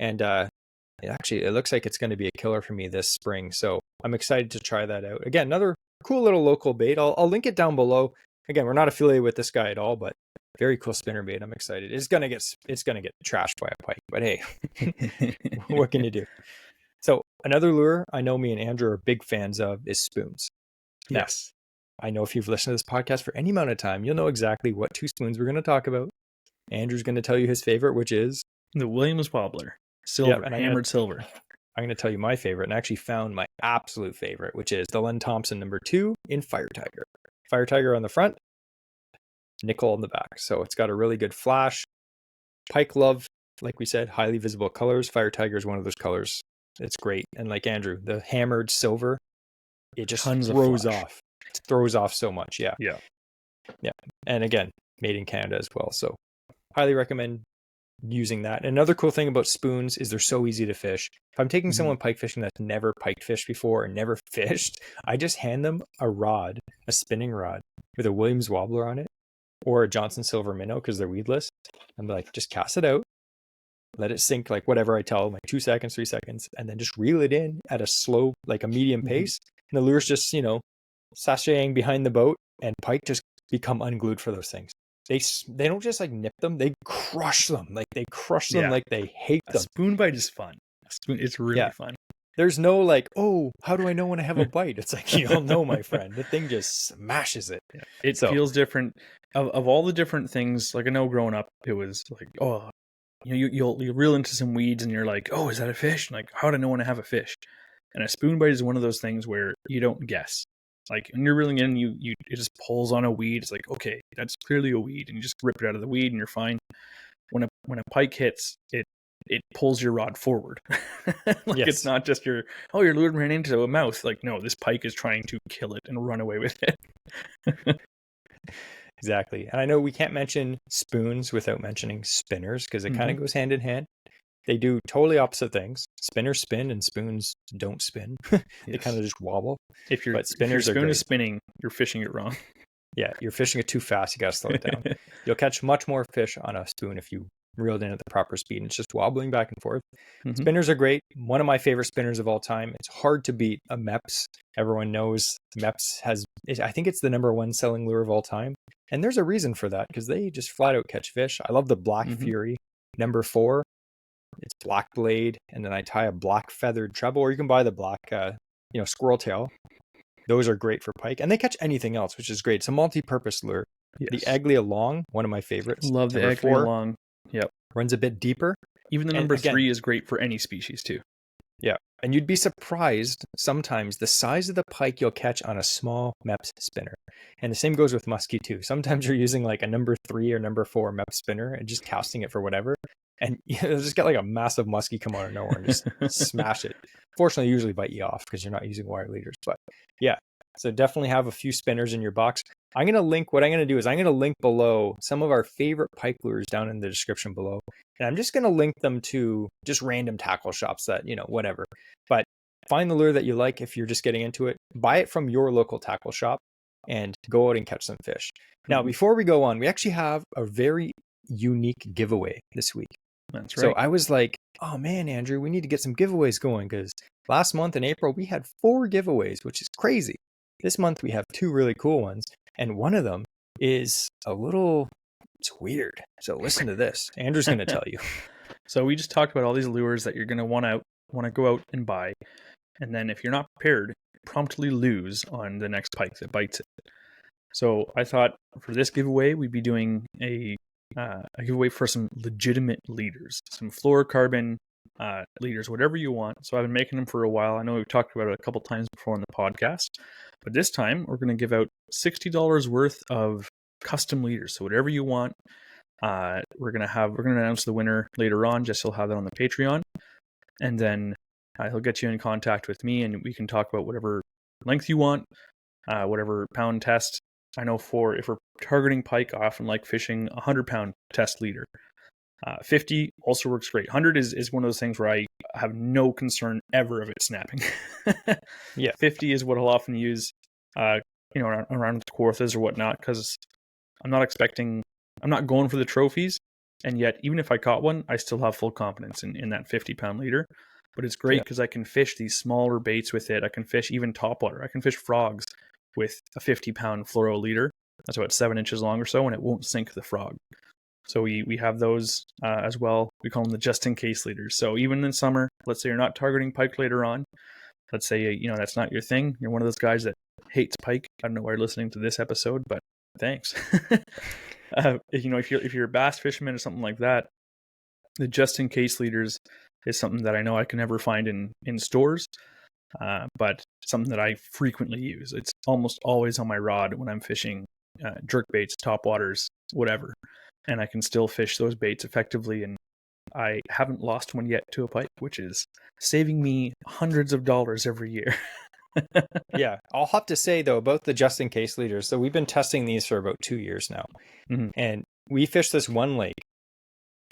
And it looks like it's going to be a killer for me this spring. So I'm excited to try that out. Again, another cool little local bait. I'll link it down below. Again, we're not affiliated with this guy at all, but very cool spinnerbait. I'm excited. It's gonna get trashed by a pike, but hey, what can you do? So another lure I know me and Andrew are big fans of is spoons. Yes. Now, I know if you've listened to this podcast for any amount of time, you'll know exactly what two spoons we're going to talk about. Andrew's going to tell you his favorite, which is the Williams Wobbler, silver, and hammered silver. I'm going to tell you my favorite, and I actually found my absolute favorite, which is the Len Thompson #2 in Fire Tiger. Fire Tiger on the front, nickel on the back. So it's got a really good flash. Pike love, like we said, highly visible colors. Fire Tiger is one of those colors. It's great. And like Andrew, the hammered silver, it just throws off. It throws off so much. Yeah. And again, made in Canada as well. So highly recommend using that. And another cool thing about spoons is they're so easy to fish. If I'm taking someone pike fishing that's never pike fished before and never fished, I just hand them a spinning rod with a Williams Wobbler on it, or a Johnson Silver Minnow because they're weedless. I'm like, just cast it out, let it sink, like whatever I tell them, like 2 seconds, 3 seconds, and then just reel it in at a slow, like a medium pace. And the lure's just, sashaying behind the boat, and pike just become unglued for those things. They don't just like nip them, they crush them. Like they crush them like they hate them. Spoon bite is fun. It's really fun. There's no like, oh, how do I know when I have a bite? It's like, you'll know, my friend. The thing just smashes it. Yeah. It feels different. Of all the different things, like I know growing up, it was like, oh, you'll reel into some weeds and you're like, oh, is that a fish? And like, how do I know when I have a fish? And a spoon bite is one of those things where you don't guess. Like when you're reeling in, it just pulls on a weed. It's like, okay, that's clearly a weed, and you just rip it out of the weed and you're fine. When a pike hits, it pulls your rod forward. It's not just your lure ran into a mouth. Like, no, this pike is trying to kill it and run away with it. Exactly. And I know we can't mention spoons without mentioning spinners because it kind of goes hand in hand. They do totally opposite things. Spinners spin and spoons don't spin. They kind of just wobble. If your spoon is spinning, you're fishing it wrong. Yeah, you're fishing it too fast. You got to slow it down. You'll catch much more fish on a spoon if you reeled in at the proper speed and it's just wobbling back and forth. Mhm. Spinners are great. One of my favorite spinners of all time. It's hard to beat a Mepps. Everyone knows Mepps I think it's the #1 selling lure of all time. And there's a reason for that because they just flat out catch fish. I love the Black Mhm. Fury #4. It's black blade, and then I tie a black feathered treble, or you can buy the black, squirrel tail. Those are great for pike, and they catch anything else, which is great. It's a multi-purpose lure. Yes. The Aglia Long, one of my favorites. Love the Number Aglia 4, Long. Yep. runs a bit deeper. Even the And number again- 3 is great for any species too. Yeah, and you'd be surprised sometimes the size of the pike you'll catch on a small Mepps spinner. And the same goes with muskie too. Sometimes you're using like a number 3 or number 4 Mepps spinner and just casting it for whatever. And you'll just get like a massive muskie come out of nowhere and just smash it. Fortunately, usually bite you off because you're not using wire leaders. But yeah, so definitely have a few spinners in your box. What I'm going to do is I'm going to link below some of our favorite pike lures down in the description below. And I'm just going to link them to just random tackle shops that, whatever. But find the lure that you like if you're just getting into it. Buy it from your local tackle shop and go out and catch some fish. Now, before we go on, we actually have a very unique giveaway this week. That's right. So I was like, oh man, Andrew, we need to get some giveaways going because last month in April, we had 4 giveaways, which is crazy. This month, we have 2 really cool ones. And one of them is it's weird. So listen to this. Andrew's going to tell you. So we just talked about all these lures that you're going to want to go out and buy. And then if you're not prepared, promptly lose on the next pike that bites it. So I thought for this giveaway, we'd be doing a giveaway for some legitimate leaders, some fluorocarbon leaders, whatever you want. So I've been making them for a while. I know we've talked about it a couple times before on the podcast, but this time we're going to give out $60 worth of custom leaders. So whatever you want, we're going to announce the winner later on. Jess will have that on the Patreon, and then he'll get you in contact with me, and we can talk about whatever length you want, whatever pound test. I know if we're targeting pike, I often like fishing 100-pound test leader. 50 also works great. 100 is one of those things where I have no concern ever of it snapping. Yeah. 50 is what I'll often use, around quarters or whatnot, because I'm not going for the trophies. And yet, even if I caught one, I still have full confidence in that 50-pound leader. But it's great because I can fish these smaller baits with it. I can fish even topwater. I can fish frogs with a 50-pound fluoro leader. That's about 7 inches long or so, and it won't sink the frog. So we have those as well. We call them the just-in-case leaders. So even in summer, let's say you're not targeting pike later on. Let's say, that's not your thing. You're one of those guys that hates pike. I don't know why you're listening to this episode, but thanks. If you're a bass fisherman or something like that, the just-in-case leaders is something that I know I can never find in stores. But something that I frequently use. It's almost always on my rod when I'm fishing jerk baits, topwaters, whatever. And I can still fish those baits effectively. And I haven't lost one yet to a pike, which is saving me hundreds of dollars every year. Yeah. I'll have to say, though, about the just-in-case leaders. So we've been testing these for about 2 years now. Mm-hmm. And we fished this one lake,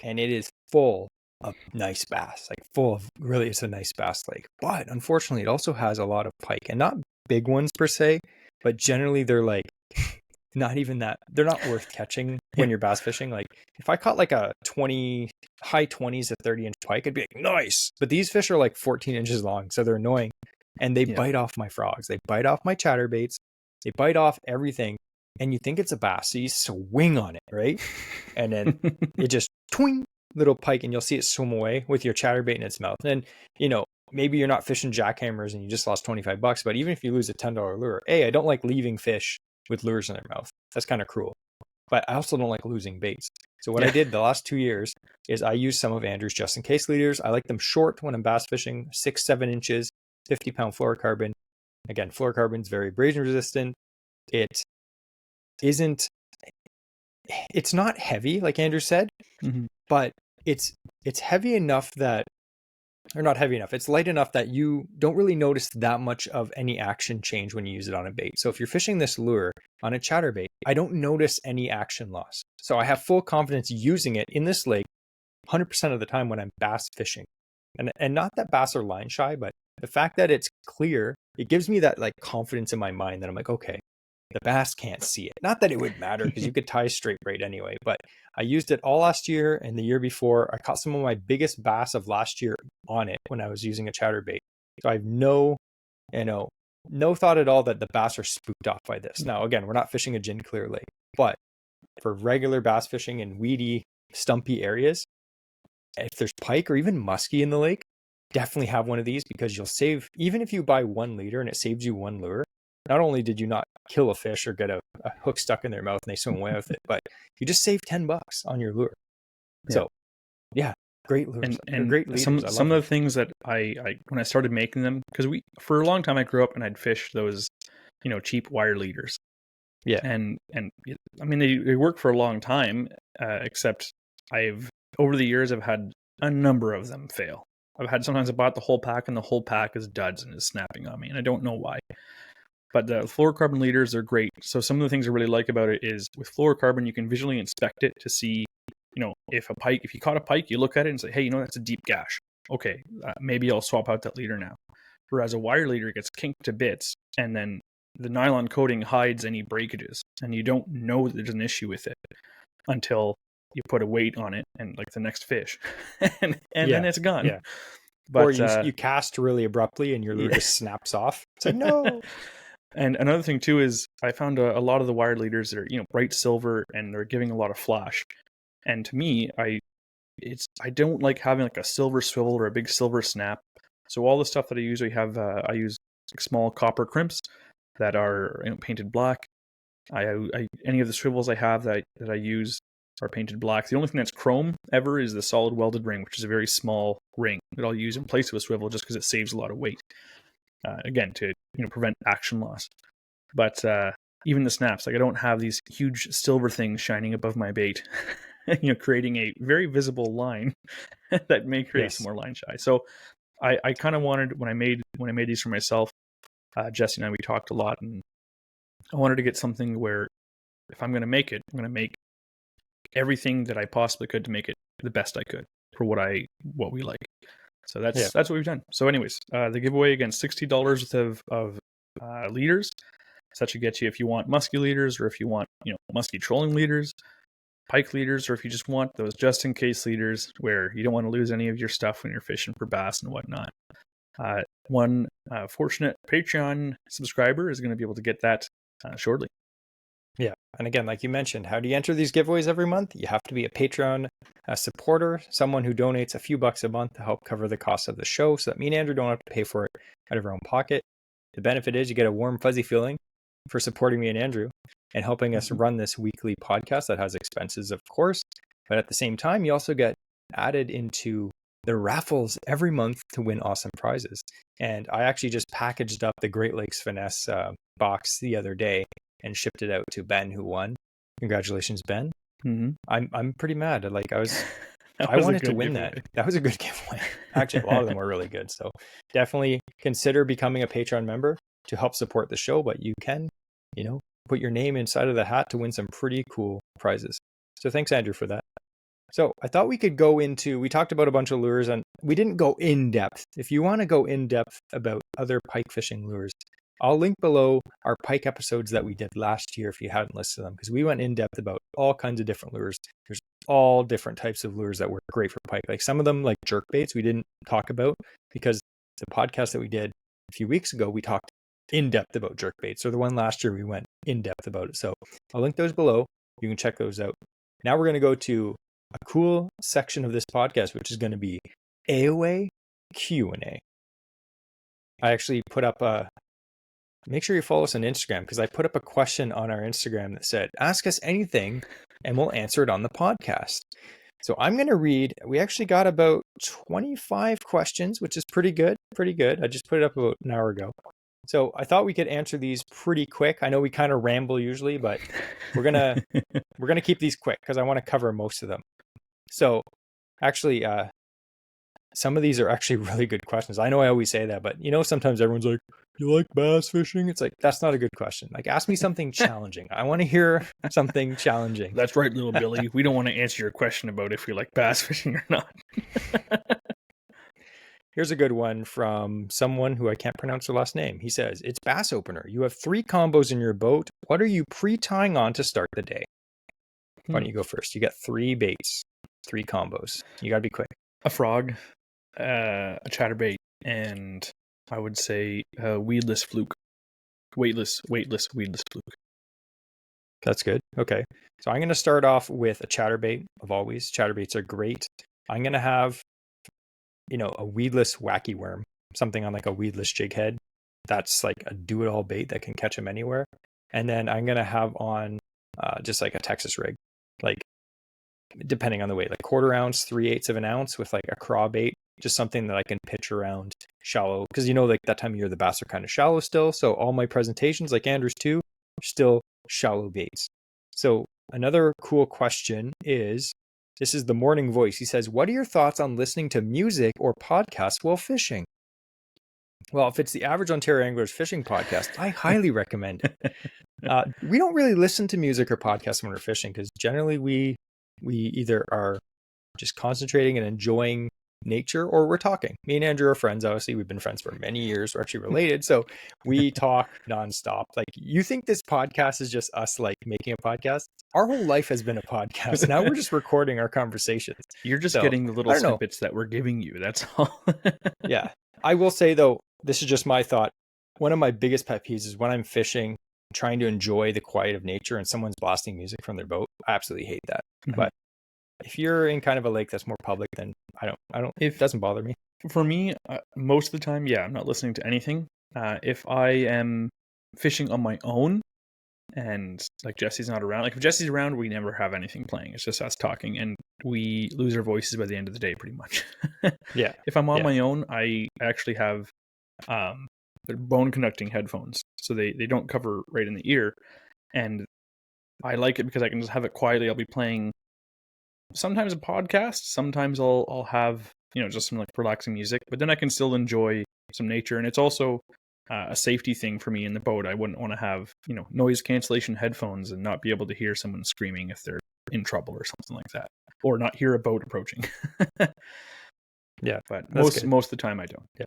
and it is full of nice bass, it's a nice bass lake. But unfortunately, it also has a lot of pike, and not big ones per se, but generally they're like not even that. They're not worth catching when you're bass fishing. Like if I caught like a high 20s to 30-inch pike, I'd be like, nice. But these fish are like 14 inches long, so they're annoying, and they bite off my frogs. They bite off my chatterbaits. They bite off everything. And you think it's a bass, so you swing on it, right? And then it just twing, little pike, and you'll see it swim away with your chatterbait in its mouth. And maybe you're not fishing jackhammers and you just lost $25, but even if you lose a $10 lure, I don't like leaving fish with lures in their mouth. That's kind of cruel. But I also don't like losing baits. So what I did the last 2 years is I used some of Andrew's just-in-case leaders. I like them short when I'm bass fishing, 6-7 inches, 50-pound fluorocarbon. Again, fluorocarbon is very abrasion resistant. It's not heavy, like Andrew said, but it's heavy enough not heavy enough. It's light enough that you don't really notice that much of any action change when you use it on a bait. So if you're fishing this lure on a chatterbait, I don't notice any action loss. So I have full confidence using it in this lake 100% of the time when I'm bass fishing. And not that bass are line shy, but the fact that it's clear, it gives me that like confidence in my mind that I'm like, okay, the bass can't see it. Not that it would matter because you could tie straight braid anyway, but I used it all last year and the year before. I caught some of my biggest bass of last year on it when I was using a chatterbait. So I have no thought at all that the bass are spooked off by this. Now, again, we're not fishing a gin clear lake, but for regular bass fishing in weedy, stumpy areas, if there's pike or even muskie in the lake, definitely have one of these because you'll save, even if you buy 1 leader and it saves you 1 lure, not only did you not kill a fish or get a hook stuck in their mouth and they swim away with it, but you just save $10 on your lure. Yeah. So yeah, great lures. And great leaders. some of the things that I when I started making them, because for a long time I grew up and I'd fish those, cheap wire leaders. Yeah. And I mean, they work for a long time, except over the years, I've had a number of them fail. Sometimes I bought the whole pack and the whole pack is duds and is snapping on me and I don't know why. But the fluorocarbon leaders are great. So some of the things I really like about it is with fluorocarbon, you can visually inspect it to see, if you caught a pike, you look at it and say, hey, that's a deep gash. Okay, maybe I'll swap out that leader now. Whereas a wire leader gets kinked to bits and then the nylon coating hides any breakages and you don't know that there's an issue with it until you put a weight on it and like the next fish and then it's gone. Yeah. But, or you cast really abruptly and your lure just snaps off. It's like, no. And another thing too is I found a lot of the wire leaders that are, bright silver and they're giving a lot of flash. And to me, I don't like having like a silver swivel or a big silver snap. So all the stuff that I usually have, I use small copper crimps that are painted black. Any of the swivels I have that I use are painted black. The only thing that's chrome ever is the solid welded ring, which is a very small ring that I'll use in place of a swivel just because it saves a lot of weight. Again, to prevent action loss. But even the snaps, like I don't have these huge silver things shining above my bait, creating a very visible line that may create some more line shy. So I kind of wanted when I made these for myself, Jesse and I, we talked a lot, and I wanted to get something where if I'm going to make it, I'm going to make everything that I possibly could to make it the best I could for what we like. So that's what we've done. So anyways, the giveaway, again, $60 worth of leaders. So that should get you if you want musky leaders or if you want, musky trolling leaders, pike leaders, or if you just want those just in case leaders where you don't want to lose any of your stuff when you're fishing for bass and whatnot. One fortunate Patreon subscriber is going to be able to get that shortly. Yeah. And again, like you mentioned, how do you enter these giveaways every month? You have to be a Patreon supporter, someone who donates a few bucks a month to help cover the cost of the show so that me and Andrew don't have to pay for it out of our own pocket. The benefit is you get a warm, fuzzy feeling for supporting me and Andrew and helping us run this weekly podcast that has expenses, of course. But at the same time, you also get added into the raffles every month to win awesome prizes. And I actually just packaged up the Great Lakes Finesse box the other day and shipped it out to Ben, who won. Congratulations, Ben. Mm-hmm. I'm pretty mad. I wanted to win that. That was a good giveaway. Actually, a lot of them were really good. So definitely consider becoming a Patreon member to help support the show. But you can, put your name inside of the hat to win some pretty cool prizes. So thanks, Andrew, for that. So I thought we could we talked about a bunch of lures and we didn't go in depth. If you want to go in depth about other pike fishing lures, I'll link below our pike episodes that we did last year if you hadn't listened to them, because we went in depth about all kinds of different lures. There's all different types of lures that work great for pike. Like some of them, like jerk baits, we didn't talk about because the podcast that we did a few weeks ago, we talked in depth about jerk baits. Or the one last year, we went in depth about it. So I'll link those below. You can check those out. Now we're going to go to a cool section of this podcast, which is going to be AOA Q&A. I actually put up make sure you follow us on Instagram because I put up a question on our Instagram that said, ask us anything and we'll answer it on the podcast. So I'm going to read, we actually got about 25 questions, which is pretty good. I just put it up about an hour ago. So I thought we could answer these pretty quick. I know we kind of ramble usually, but we're going to keep these quick because I want to cover most of them. So actually, some of these are actually really good questions. I know I always say that, but sometimes everyone's like, you like bass fishing? It's like, that's not a good question. Like, ask me something challenging. I want to hear something challenging. That's right, little Billy. We don't want to answer your question about if you like bass fishing or not. Here's a good one from someone who I can't pronounce their last name. He says, it's bass opener. You have 3 combos in your boat. What are you pre-tying on to start the day? Why don't you go first? You got 3 baits, 3 combos. You got to be quick. A frog, a chatterbait, and I would say a weedless fluke. Weightless fluke. That's good. Okay. So I'm going to start off with a chatterbait of always. Chatterbaits are great. I'm going to have, a weedless wacky worm, something on like a weedless jig head. That's like a do-it-all bait that can catch them anywhere. And then I'm going to have on just like a Texas rig, like depending on the weight, like 1/4 ounce, 3/8 of an ounce with like a craw bait, just something that I can pitch around shallow. Because like that time of year, the bass are kind of shallow still. So all my presentations, like Andrew's too, are still shallow baits. So another cool question is, this is the Morning Voice. He says, what are your thoughts on listening to music or podcasts while fishing? Well, if it's the Average Ontario Anglers Fishing Podcast, I highly recommend it. We don't really listen to music or podcasts when we're fishing because generally we either are just concentrating and enjoying nature or we're talking. Me and Andrew are friends. Obviously, we've been friends for many years. We're actually related. So we talk nonstop. Like, you think this podcast is just us like making a podcast? Our whole life has been a podcast. Now we're just recording our conversations. You're just getting the little snippets that we're giving you. That's all. Yeah. I will say though, this is just my thought. One of my biggest pet peeves is when I'm fishing, trying to enjoy the quiet of nature and someone's blasting music from their boat. I absolutely hate that. Mm-hmm. But if you're in kind of a lake that's more public, then it doesn't bother me. For me, most of the time, yeah, I'm not listening to anything. If I am fishing on my own and like Jesse's not around, like if Jesse's around, we never have anything playing. It's just us talking and we lose our voices by the end of the day pretty much. Yeah. If I'm on my own, I actually have they're bone conducting headphones. So they don't cover right in the ear. And I like it because I can just have it quietly. I'll be playing sometimes a podcast, sometimes I'll have, just some like relaxing music, but then I can still enjoy some nature. And it's also a safety thing for me in the boat. I wouldn't want to have, noise cancellation headphones and not be able to hear someone screaming if they're in trouble or something like that, or not hear a boat approaching. Yeah. But most of the time I don't. Yeah.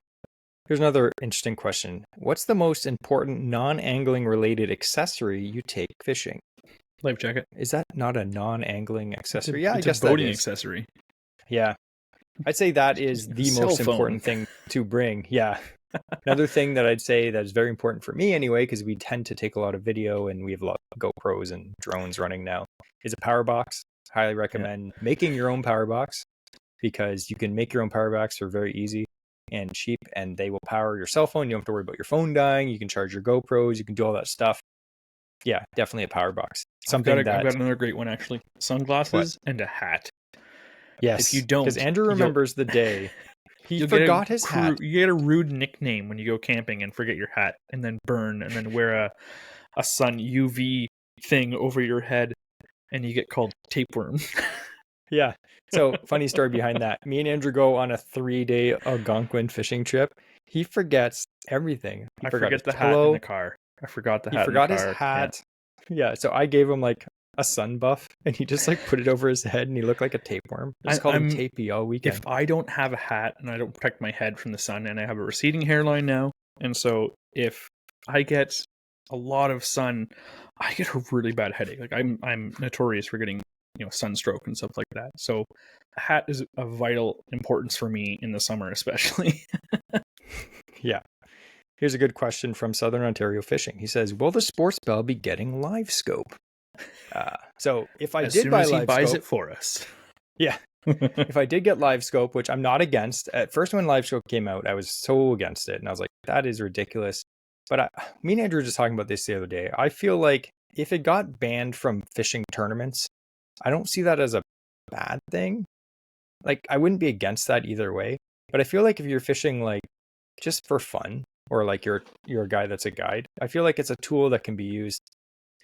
Here's another interesting question. What's the most important non-angling related accessory you take fishing? Life jacket. Is that not a non-angling accessory? I guess a boating accessory. Yeah. I'd say that is the most important thing to bring. Yeah. Another thing that I'd say that is very important for me anyway, because we tend to take a lot of video and we have a lot of GoPros and drones running now, is a power box. Highly recommend making your own power box because you can make your own power box. They're very easy and cheap and they will power your cell phone. You don't have to worry about your phone dying. You can charge your GoPros. You can do all that stuff. Yeah, definitely a power box. I've got another great one actually. Sunglasses and a hat. Yes. If you don't, because Andrew remembers the day he forgot his hat. You get a rude nickname when you go camping and forget your hat, and then burn, and then wear a sun UV thing over your head, and you get called tapeworm. Yeah. So funny story behind that. Me and Andrew go on a 3-day Algonquin fishing trip. He forgets everything. I forget the hat in the car. I forgot the hat. He forgot his hat. Yeah. So I gave him like a sun buff and he just like put it over his head and he looked like a tapeworm. I just called him Tapey all weekend. If I don't have a hat and I don't protect my head from the sun, and I have a receding hairline now, and so if I get a lot of sun, I get a really bad headache. Like I'm notorious for getting sunstroke and stuff like that. So a hat is of vital importance for me in the summer, especially. Yeah. Here's a good question from Southern Ontario Fishing. He says, will the Sports Bell be getting live scope? So if I did buy live scope, he buys it for us. Yeah. If I did get live scope, which I'm not against, at first when live scope came out, I was so against it. And I was like, that is ridiculous. But me and Andrew were just talking about this the other day. I feel like if it got banned from fishing tournaments, I don't see that as a bad thing. Like, I wouldn't be against that either way. But I feel like if you're fishing like just for fun, or like you're a guy that's a guide, I feel like it's a tool that can be used.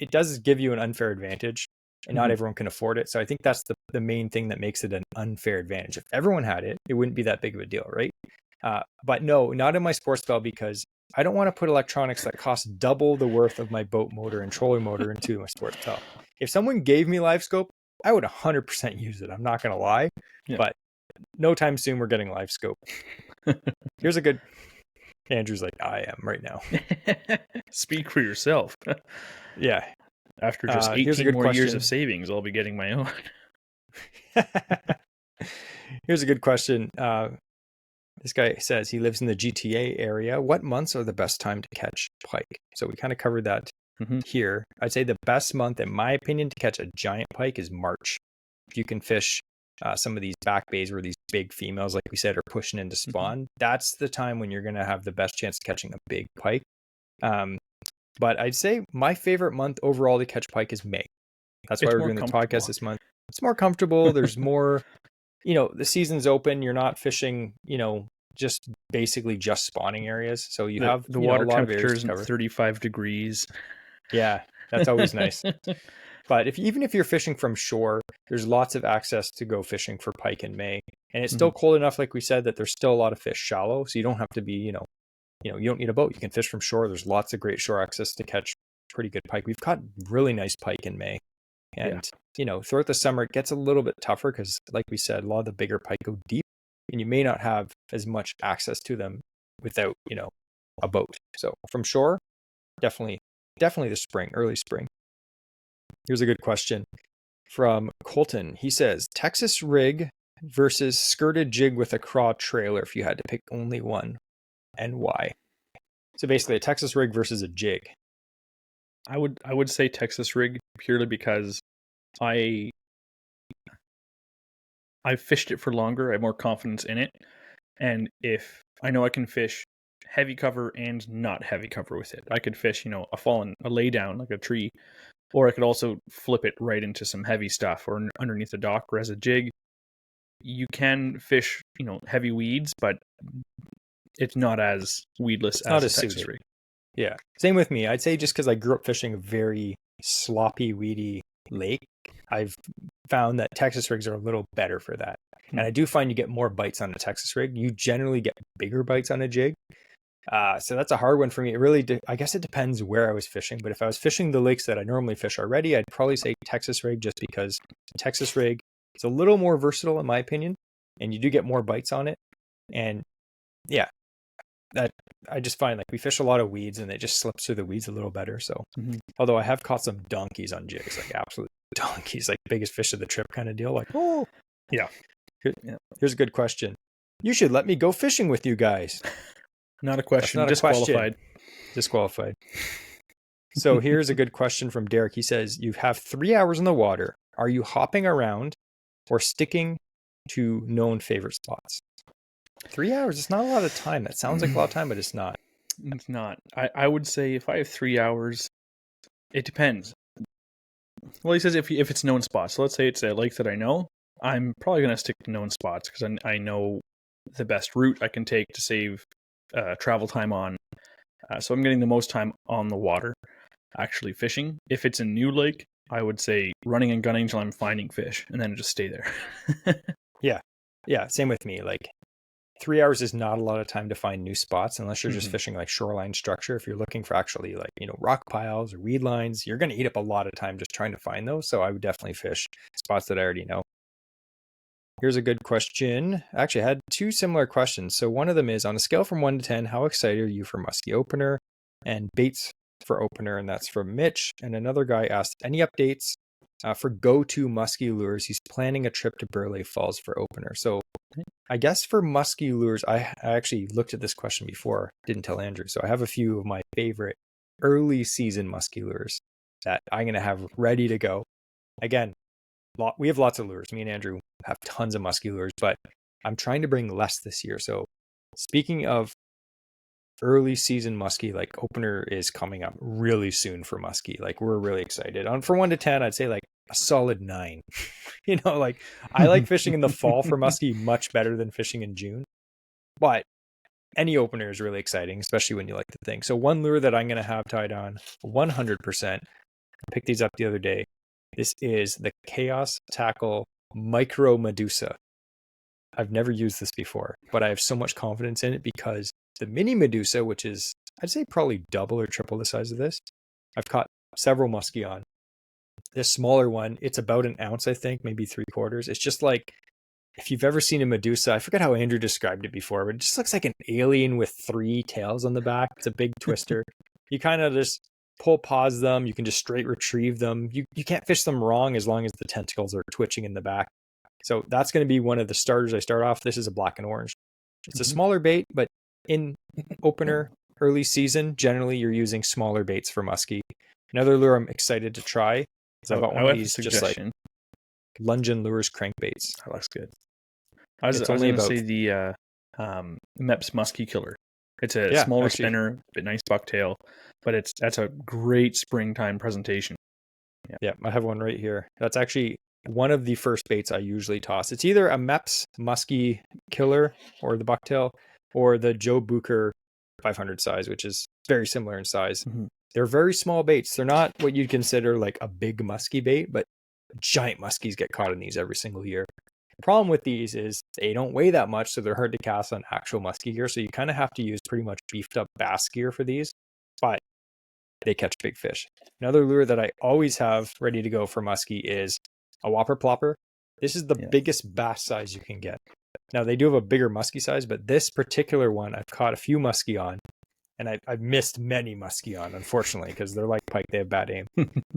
It does give you an unfair advantage, and not everyone can afford it. So I think that's the main thing that makes it an unfair advantage. If everyone had it, it wouldn't be that big of a deal, right? But no, not in my Sports Bell, because I don't want to put electronics that cost double the worth of my boat motor and trolling motor into my Sports Bell. If someone gave me live scope, I would 100% use it. I'm not going to lie, but no time soon we're getting live scope. Here's a good. Andrew's like, I am right now. Speak for yourself. Yeah. After just Here's a 18 good more years question. of savings, I'll be getting my own. Here's a good question. This guy says he lives in the GTA area. What months are the best time to catch pike? So we kind of covered that here. I'd say the best month, in my opinion, to catch a giant pike is March. If you can fish some of these back bays where these big females, like we said, are pushing into spawn, that's the time when you're going to have the best chance of catching a big pike. But I'd say my favorite month overall to catch pike is May. That's why we're doing the podcast this month. It's more comfortable. There's more, the season's open. You're not fishing, just basically just spawning areas. So you have the water a lot temperature of is 35 degrees. Yeah, that's always nice. But even if you're fishing from shore, there's lots of access to go fishing for pike in May. And it's still cold enough, like we said, that there's still a lot of fish shallow. So you don't have to be, you don't need a boat. You can fish from shore. There's lots of great shore access to catch pretty good pike. We've caught really nice pike in May. And, throughout the summer, it gets a little bit tougher because, like we said, a lot of the bigger pike go deep and you may not have as much access to them without, a boat. So from shore, definitely the spring, early spring. Here's a good question from Colton. He says, Texas rig versus skirted jig with a craw trailer if you had to pick only one, and why? So basically a Texas rig versus a jig. I would say Texas rig purely because I've fished it for longer. I have more confidence in it. And if I know I can fish heavy cover and not heavy cover with it, I could fish, a lay down like a tree, or I could also flip it right into some heavy stuff or underneath the dock. Whereas a jig, you can fish, heavy weeds, but it's not as weedless as a Texas rig. Yeah. Same with me. I'd say just because I grew up fishing a very sloppy, weedy lake, I've found that Texas rigs are a little better for that. And I do find you get more bites on a Texas rig. You generally get bigger bites on a jig. So that's a hard one for me. It really, I guess it depends where I was fishing. But if I was fishing the lakes that I normally fish already, I'd probably say Texas rig just because Texas rig is a little more versatile in my opinion. And you do get more bites on it. And yeah, that I just find like we fish a lot of weeds and it just slips through the weeds a little better. So although I have caught some donkeys on jigs, like absolute donkeys, like biggest fish of the trip kind of deal. Like, oh yeah. Here's a good question. You should let me go fishing with you guys. Not a question. Not disqualified. Disqualified. So here's a good question from Derek. He says, you have 3 hours in the water. Are you hopping around or sticking to known favorite spots? 3 hours, it's not a lot of time. That sounds like a lot of time, but it's not. It's not. I would say if I have 3 hours, it depends. Well, he says if it's known spots. So let's say it's a lake that I know, I'm probably going to stick to known spots because I know the best route I can take to save travel time on. So I'm getting the most time on the water actually fishing. If it's a new lake, I would say running and gunning until I'm finding fish and then just stay there. Yeah, same with me. Like 3 hours is not a lot of time to find new spots unless you're just fishing like shoreline structure. If you're looking for actually like, rock piles or weed lines, you're going to eat up a lot of time just trying to find those. So I would definitely fish spots that I already know. Here's a good question. Actually, I had two similar questions. So one of them is, on a scale from 1 to 10, how excited are you for muskie opener and baits for opener? And that's from Mitch. And another guy asked, any updates for go-to muskie lures? He's planning a trip to Burleigh Falls for opener. So I guess for muskie lures, I actually looked at this question before, didn't tell Andrew. So I have a few of my favorite early season muskie lures that I'm going to have ready to go. Again, we have lots of lures. Me and Andrew have tons of muskie lures, but I'm trying to bring less this year. So speaking of early season muskie, like opener is coming up really soon for muskie. Like we're really excited. For 1 to 10, I'd say like a solid 9. Like I like fishing in the fall for muskie much better than fishing in June. But any opener is really exciting, especially when you like the thing. So one lure that I'm going to have tied on 100%, I picked these up the other day. This is the Chaos Tackle Micro Medusa. I've never used this before, but I have so much confidence in it because the mini Medusa, which is, I'd say probably double or triple the size of this, I've caught several muskie on. This smaller one, it's about an ounce, I think, maybe 3/4. It's just like if you've ever seen a Medusa, I forget how Andrew described it before, but it just looks like an alien with 3 tails on the back. It's a big twister. You kind of just pause them. You can just straight retrieve them. You can't fish them wrong as long as the tentacles are twitching in the back. So that's going to be one of the starters I start off. This is a black and orange. It's a smaller bait, but in opener, early season, generally you're using smaller baits for muskie. Another lure I'm excited to try is I've got one of these just like Lungen Lures crankbaits. That looks good. I was going to say the Mepps Muskie Killer. It's a smaller spinner, but nice bucktail, but that's a great springtime presentation. Yeah, I have one right here. That's actually one of the first baits I usually toss. It's either a Mepps Muskie Killer or the bucktail, or the Joe Bucher 500 size, which is very similar in size. Mm-hmm. They're very small baits. They're not what you'd consider like a big muskie bait, but giant muskies get caught in these every single year. The problem with these is they don't weigh that much, so they're hard to cast on actual muskie gear. So you kind of have to use pretty much beefed up bass gear for these, but they catch big fish. Another lure that I always have ready to go for muskie is a whopper plopper. This is the biggest bass size you can get. Now they do have a bigger muskie size, but this particular one I've caught a few muskie on, and I've missed many muskie on, unfortunately, because they're like pike, they have bad aim.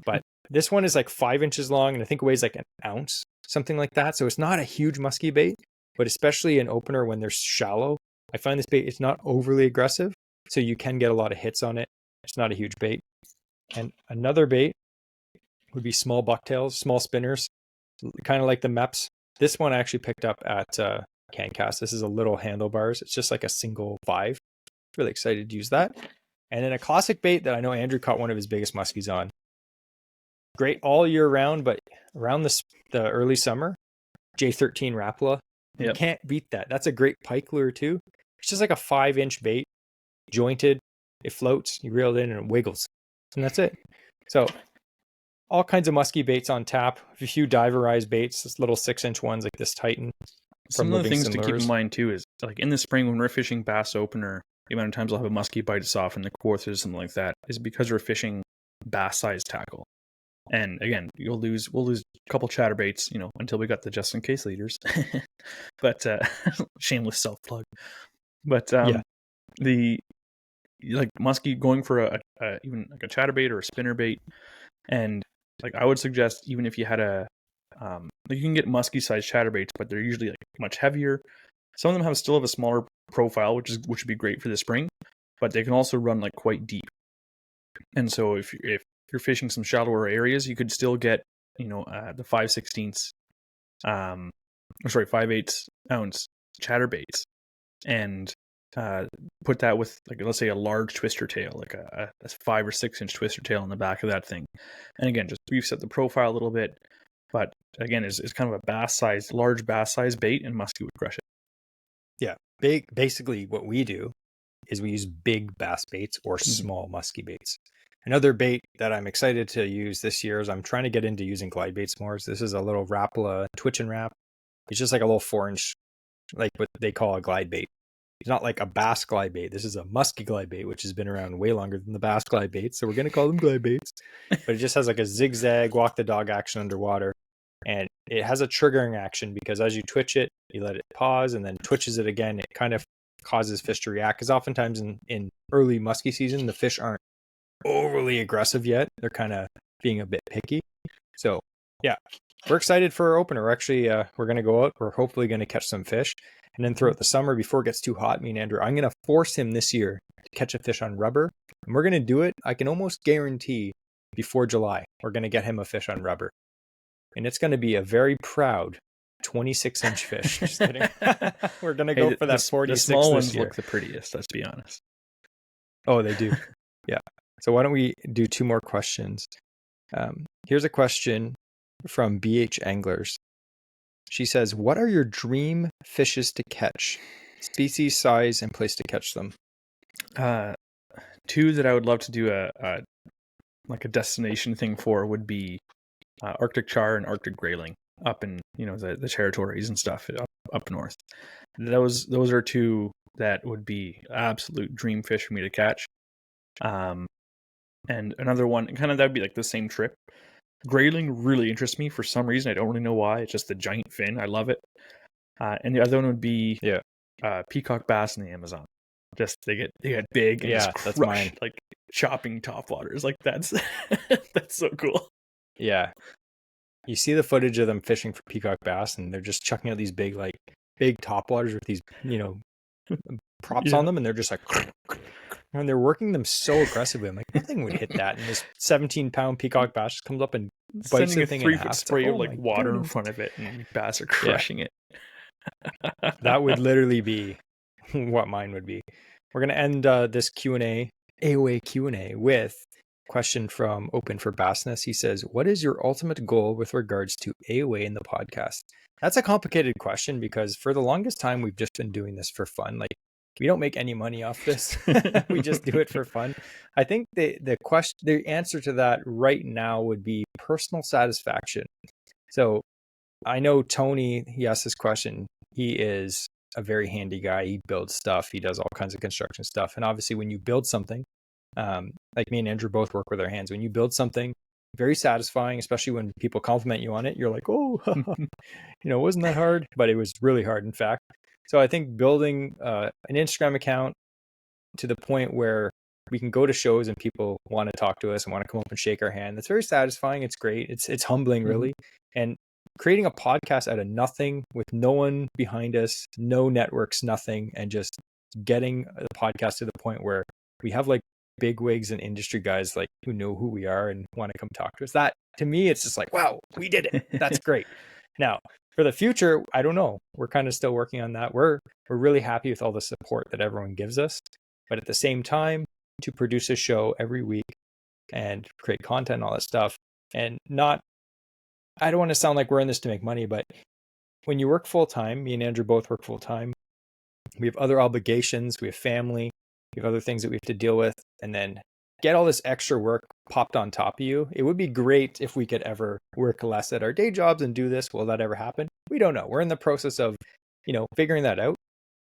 But this one is like 5 inches long, and I think weighs like an ounce, something like that. So it's not a huge muskie bait, but especially in opener when they're shallow, I find this bait, it's not overly aggressive, so you can get a lot of hits on it. It's not a huge bait. And another bait would be small bucktails, small spinners, kind of like the Mepps. This one I actually picked up at CanCast. This is a little handlebars. It's just like a single 5. Really excited to use that. And then a classic bait that I know Andrew caught one of his biggest muskies on. Great all year round, but around the early summer, J13 Rapala. You can't beat that. That's a great pike lure too. It's just like a 5-inch bait, jointed. It floats. You reel it in and it wiggles, and that's it. So all kinds of musky baits on tap. A few diverized baits, this little 6-inch ones like this Titan. Some of the things to keep in mind too is like in the spring when we're fishing bass opener, the amount of times I'll have a muskie bite us off in the quarters or something like that is because we're fishing bass-sized tackle. And again, we'll lose a couple chatterbaits, until we got the just in case leaders. But shameless self plug. But the like muskie going for a even like a chatterbait or a spinner bait, and like I would suggest even if you had you can get musky sized chatterbaits, but they're usually like much heavier. Some of them still have a smaller profile, which would be great for the spring, but they can also run like quite deep. And so if you're fishing some shallower areas, you could still get the 5/16 5/8 ounce chatterbaits, and put that with like let's say a large twister tail, like a 5 or 6 inch twister tail on the back of that thing. And again, just beefs up the profile a little bit, but again, is kind of a large bass size bait, and muskie would crush it. Yeah, basically what we do is we use big bass baits or small musky baits. Another bait that I'm excited to use this year is I'm trying to get into using glide baits more. So this is a little Rapala twitch and wrap. It's just like a little 4-inch, like what they call a glide bait. It's not like a bass glide bait. This is a musky glide bait, which has been around way longer than the bass glide baits. So we're going to call them glide baits. But it just has like a zigzag walk the dog action underwater. And it has a triggering action because as you twitch it, you let it pause and then twitches it again. It kind of causes fish to react because oftentimes in early musky season, the fish aren't overly aggressive yet. They're kind of being a bit picky. So yeah, we're excited for our opener. We're actually, we're going to go out. We're hopefully going to catch some fish. And then throughout the summer, before it gets too hot, me and Andrew, I'm going to force him this year to catch a fish on rubber. And we're going to do it. I can almost guarantee before July, we're going to get him a fish on rubber. And it's going to be a very proud 26-inch fish. Just kidding. We're going to go for that 46 The small this ones year. look the prettiest, let's be honest. Oh, they do. Yeah. So why don't we do 2 more questions? Here's a question from BH Anglers. She says, what are your dream fishes to catch? Species, size, and place to catch them. 2 that I would love to do a destination thing for would be Arctic char and Arctic grayling up in the territories and stuff up north. Those are 2 that would be absolute dream fish for me to catch. And another one, kind of that would be like the same trip. Grayling really interests me for some reason. I don't really know why. It's just the giant fin. I love it. And the other one would be Yeah. peacock bass in the Amazon. Just they get big and just that's crush, mine. like chopping topwaters. Like that's that's so cool. Yeah. You see the footage of them fishing for peacock bass, and they're just chucking out these big topwaters with these, props on them, and they're just like, and they're working them so aggressively. I'm like, nothing would hit that. And this 17-pound peacock bass just comes up and bites Sending the a thing in 3-foot half. spray of Oh like my water in goodness. front of it, and bass are crushing it. That would literally be what mine would be. We're gonna end this AOA Q&A with question from Open for Bassness. He says, what is your ultimate goal with regards to AOA in the podcast? That's a complicated question because for the longest time, we've just been doing this for fun. Like, we don't make any money off this. We just do it for fun. I think the answer to that right now would be personal satisfaction. So I know Tony, he asked this question. He is a very handy guy. He builds stuff. He does all kinds of construction stuff. And obviously when you build something, like me and Andrew both work with our hands. When you build something, very satisfying, especially when people compliment you on it. You're like, oh, wasn't that hard? But it was really hard, in fact. So I think building an Instagram account to the point where we can go to shows and people want to talk to us and want to come up and shake our hand. That's very satisfying. It's great. It's humbling, really. And creating a podcast out of nothing with no one behind us, no networks, nothing, and just getting the podcast to the point where we have like big wigs and industry guys like who know who we are and want to come talk to us. That, to me, it's just like, wow, we did it. That's great. Now, for the future, I don't know. We're kind of still working on that. We're really happy with all the support that everyone gives us. But at the same time, to produce a show every week and create content and all that stuff, and I don't want to sound like we're in this to make money, but when you work full time, me and Andrew both work full time. We have other obligations. We have family. We have other things that we have to deal with. And then get all this extra work popped on top of you. It would be great if we could ever work less at our day jobs and do this. Will that ever happen? We don't know. We're in the process of, figuring that out.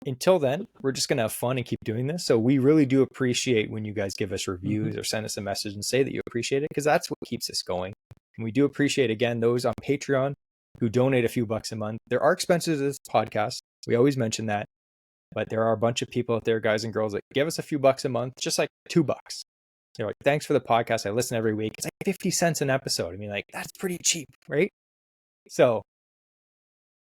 Until then, we're just going to have fun and keep doing this. So we really do appreciate when you guys give us reviews or send us a message and say that you appreciate it, because that's what keeps us going. And we do appreciate, again, those on Patreon who donate a few bucks a month. There are expenses to this podcast. We always mention that. But there are a bunch of people out there, guys and girls, that give us a few bucks a month, just like $2. They're like, thanks for the podcast. I listen every week. It's like 50 cents an episode. I mean, like, that's pretty cheap, right? So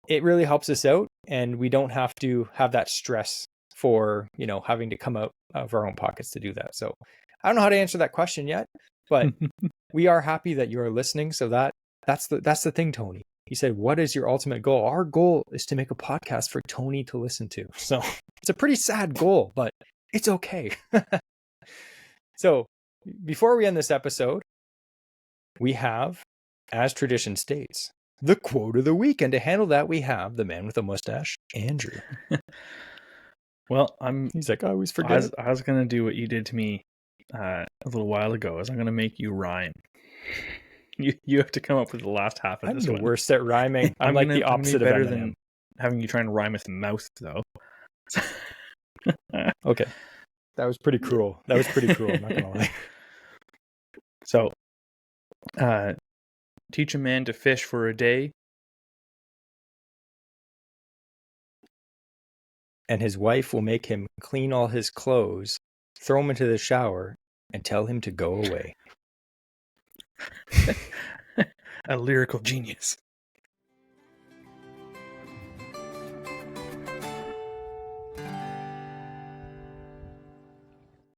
it really helps us out, and we don't have to have that stress for, having to come out of our own pockets to do that. So I don't know how to answer that question yet, but we are happy that you are listening. So that's the thing, Tony. He said, what is your ultimate goal? Our goal is to make a podcast for Tony to listen to. So it's a pretty sad goal, but it's okay. So before we end this episode, we have, as tradition states, the quote of the week. And to handle that, we have the man with the mustache, Andrew. Well, he's like, I always forget. I was going to do what you did to me a little while ago. Is I'm going to make you rhyme. You have to come up with the last half of this one. I'm the worst at rhyming. I'm like the opposite of Eminem. Than having you try and rhyme with mouth, though. Okay. That was pretty cruel. I'm not going to lie. So, teach a man to fish for a day, and his wife will make him clean all his clothes, throw him into the shower, and tell him to go away. A lyrical genius.